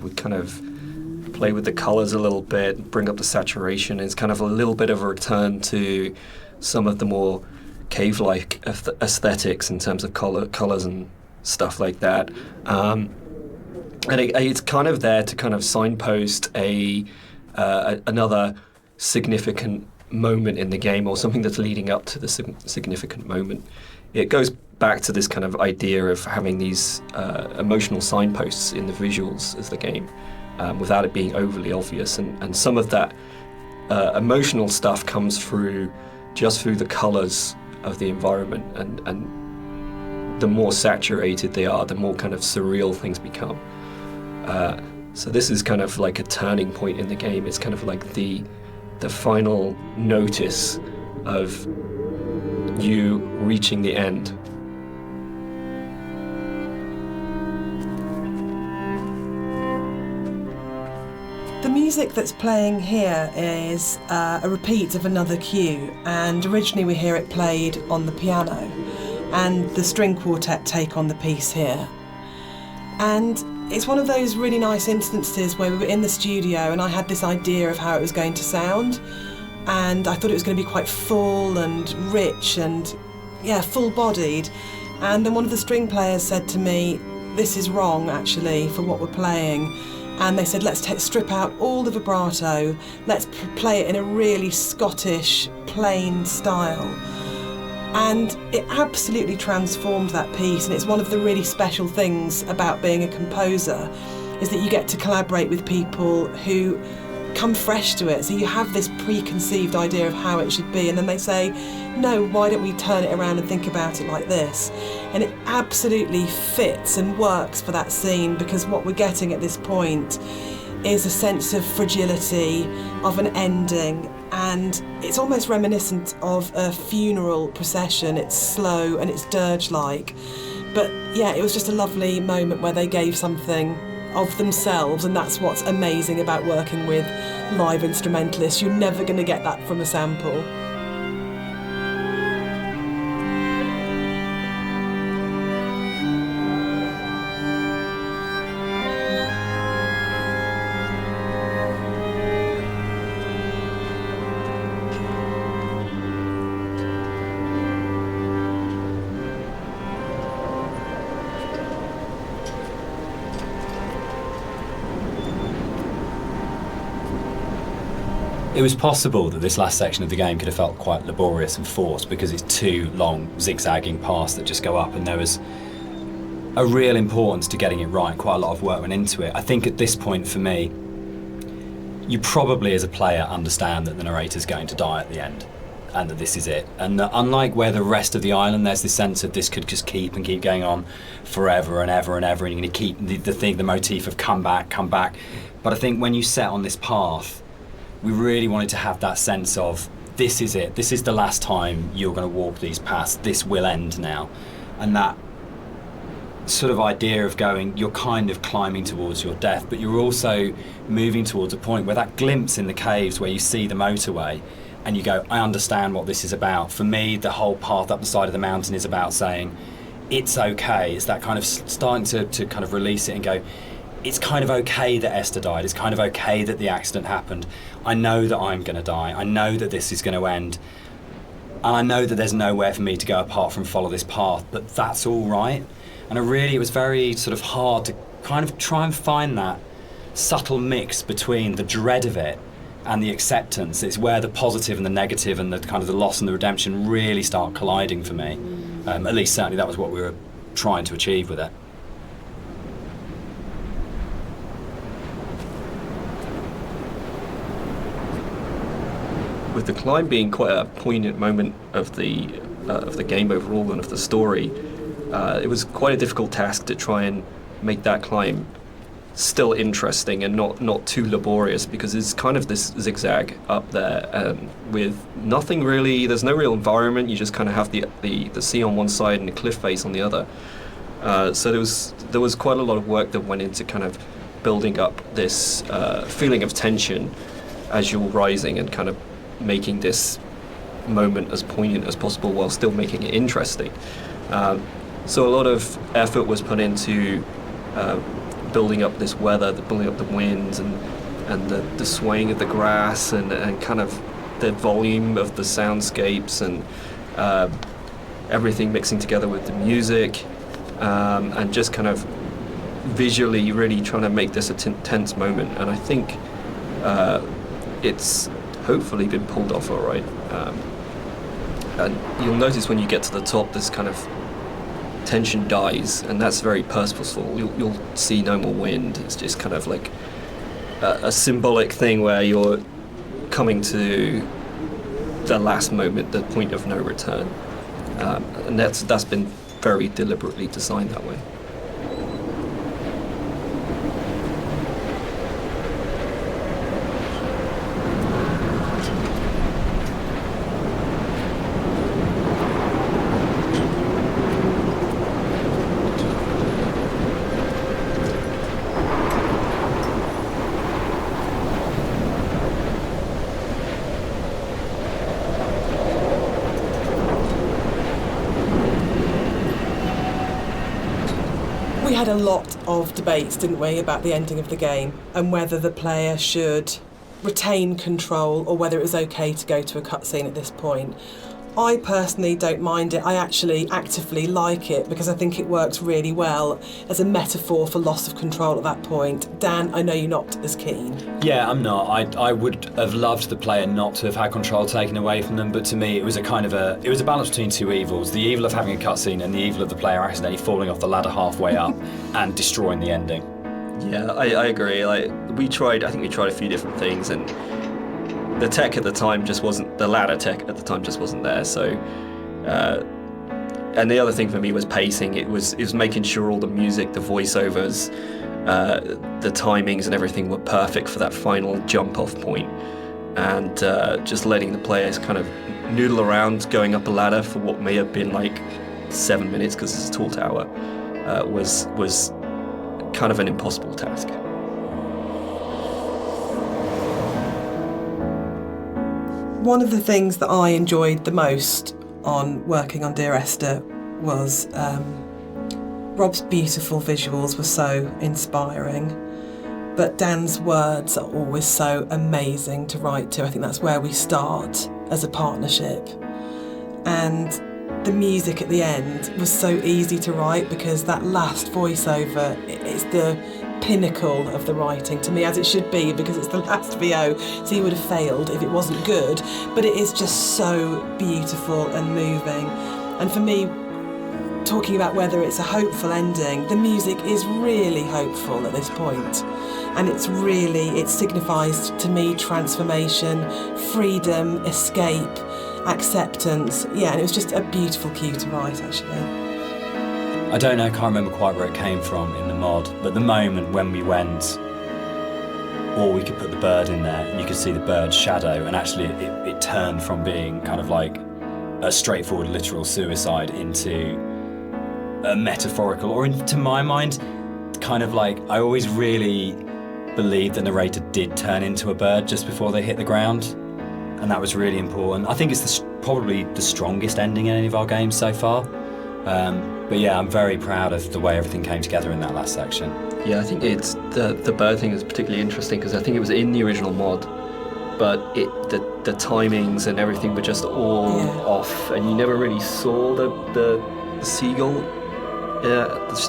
We kind of play with the colours a little bit, bring up the saturation. It's kind of a little bit of a return to some of the more cave-like aesthetics in terms of colours and stuff like that. And it's kind of there to kind of signpost another significant moment in the game, or something that's leading up to the significant moment. It goes back to this kind of idea of having these emotional signposts in the visuals of the game, without it being overly obvious. And some of that emotional stuff comes through just through the colours of the environment, and the more saturated they are, the more kind of surreal things become. So this is kind of like a turning point in the game. It's kind of like the final notice of you reaching the end. The music that's playing here is a repeat of another cue, and originally we hear it played on the piano, and the string quartet take on the piece here. And it's one of those really nice instances where we were in the studio and I had this idea of how it was going to sound, and I thought it was going to be quite full and rich and, yeah, full-bodied. And then one of the string players said to me, this is wrong actually for what we're playing. And they said, let's strip out all the vibrato, let's play it in a really Scottish, plain style. And it absolutely transformed that piece, and it's one of the really special things about being a composer, is that you get to collaborate with people who come fresh to it. So you have this preconceived idea of how it should be, and then they say, no, why don't we turn it around and think about it like this? And it absolutely fits and works for that scene, because what we're getting at this point is a sense of fragility, of an ending, and it's almost reminiscent of a funeral procession. It's slow and it's dirge-like. But yeah, it was just a lovely moment where they gave something of themselves, and that's what's amazing about working with live instrumentalists. You're never going to get that from a sample. It was possible that this last section of the game could have felt quite laborious and forced, because it's two long zigzagging paths that just go up, and there was a real importance to getting it right. Quite a lot of work went into it. I think at this point for me, you probably as a player understand that the narrator's going to die at the end, and that this is it. And that unlike where the rest of the island, there's this sense of this could just keep going on forever and ever and ever, and you're going to keep the motif of come back. But I think when you set on this path, we really wanted to have that sense of this is it. This is the last time you're going to walk these paths. This will end now. And that sort of idea of going, you're kind of climbing towards your death, but you're also moving towards a point where that glimpse in the caves where you see the motorway and you go, I understand what this is about. For me, the whole path up the side of the mountain is about saying, it's okay. It's that kind of starting to kind of release it and go, it's kind of okay that Esther died. It's kind of okay that the accident happened. I know that I'm going to die. I know that this is going to end. and I know that there's nowhere for me to go apart from follow this path, but that's all right. And it was very sort of hard to kind of try and find that subtle mix between the dread of it and the acceptance. It's where the positive and the negative and the kind of the loss and the redemption really start colliding for me. At least certainly that was what we were trying to achieve with it. With the climb being quite a poignant moment of the game overall and of the story, it was quite a difficult task to try and make that climb still interesting and not too laborious, because it's kind of this zigzag up there with nothing really. There's no real environment. You just kind of have the sea on one side and the cliff face on the other. So there was quite a lot of work that went into kind of building up this feeling of tension as you're rising and kind of making this moment as poignant as possible while still making it interesting. So a lot of effort was put into building up this weather, building up the winds and the swaying of the grass and kind of the volume of the soundscapes and everything mixing together with the music, and just kind of visually really trying to make this a tense moment. And I think it's hopefully been pulled off all right. And you'll notice when you get to the top, this kind of tension dies, and that's very purposeful. You'll see no more wind. It's just kind of like a symbolic thing where you're coming to the last moment, the point of no return, and that's been very deliberately designed that way. We had a lot of debates, didn't we, about the ending of the game and whether the player should retain control or whether it was okay to go to a cutscene at this point. I personally don't mind it. I actually actively like it because I think it works really well as a metaphor for loss of control at that point. Dan, I know you're not as keen. Yeah, I'm not. I would have loved the player not to have had control taken away from them, but to me it was a balance between two evils. The evil of having a cutscene and the evil of the player accidentally falling off the ladder halfway up and destroying the ending. Yeah, I agree. I think we tried a few different things, and the tech at the time just wasn't, the ladder tech at the time just wasn't there. So, and the other thing for me was pacing. It was making sure all the music, the voiceovers, the timings and everything were perfect for that final jump off point. And just letting the players kind of noodle around going up a ladder for what may have been like 7 minutes, because it's a tall tower, was kind of an impossible task. One of the things that I enjoyed the most on working on Dear Esther was Rob's beautiful visuals were so inspiring, but Dan's words are always so amazing to write to. I think that's where we start as a partnership. And the music at the end was so easy to write because that last voiceover, it's the pinnacle of the writing to me, as it should be, because it's the last VO, so you would have failed if it wasn't good, but it is just so beautiful and moving. And for me, talking about whether it's a hopeful ending, the music is really hopeful at this point, and it signifies to me transformation, freedom, escape, acceptance. Yeah, and it was just a beautiful cue to write, actually. I don't know, I can't remember quite where it came from in the mod, but the moment when we went, or we could put the bird in there and you could see the bird's shadow, and actually it turned from being kind of like a straightforward literal suicide into a metaphorical, or to my mind, kind of like, I always really believed the narrator did turn into a bird just before they hit the ground, and that was really important. I think it's probably the strongest ending in any of our games so far. But yeah, I'm very proud of the way everything came together in that last section. Yeah, I think the bird thing is particularly interesting because I think it was in the original mod, but the timings and everything were just all off, and you never really saw the seagull. Yeah,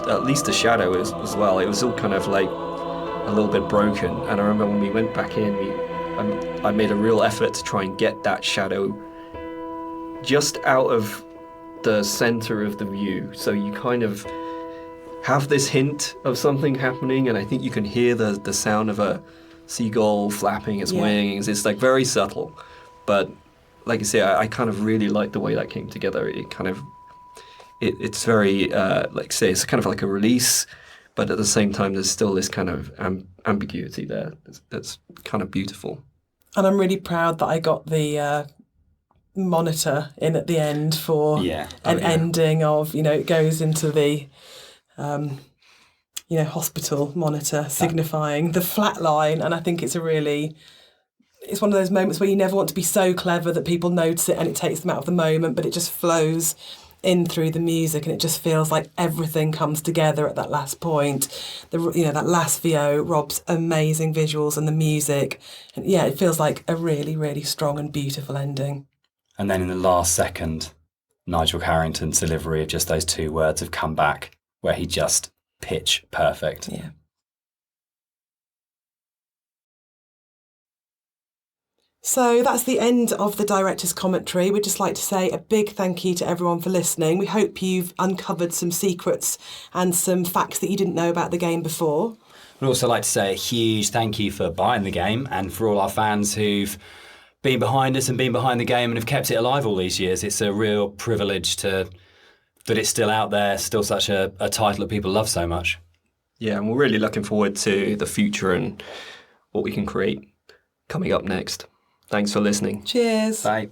at least the shadow as well. It was all kind of like a little bit broken. And I remember when we went back in, I made a real effort to try and get that shadow just out of the center of the view, so you kind of have this hint of something happening, and I think you can hear the sound of a seagull flapping its wings. It's like very subtle, but like I say, I kind of really like the way that came together. It kind of, it's very, like I say, it's kind of like a release, but at the same time, there's still this kind of ambiguity there that's kind of beautiful. And I'm really proud that I got the monitor in at the end for an ending of, it goes into the hospital monitor signifying the flat line. And I think it's one of those moments where you never want to be so clever that people notice it and it takes them out of the moment, but it just flows in through the music and it just feels like everything comes together at that last point. That last VO, Rob's amazing visuals and the music. And it feels like a really, really strong and beautiful ending. And then in the last second, Nigel Carrington's delivery of just those two words have come back, where he just pitch perfect. Yeah. So that's the end of the director's commentary. We'd just like to say a big thank you to everyone for listening. We hope you've uncovered some secrets and some facts that you didn't know about the game before. We'd also like to say a huge thank you for buying the game and for all our fans who've been behind us and been behind the game and have kept it alive all these years. It's a real privilege that it's still out there, still such a title that people love so much. Yeah, and we're really looking forward to the future and what we can create coming up next. Thanks for listening. Cheers. Bye.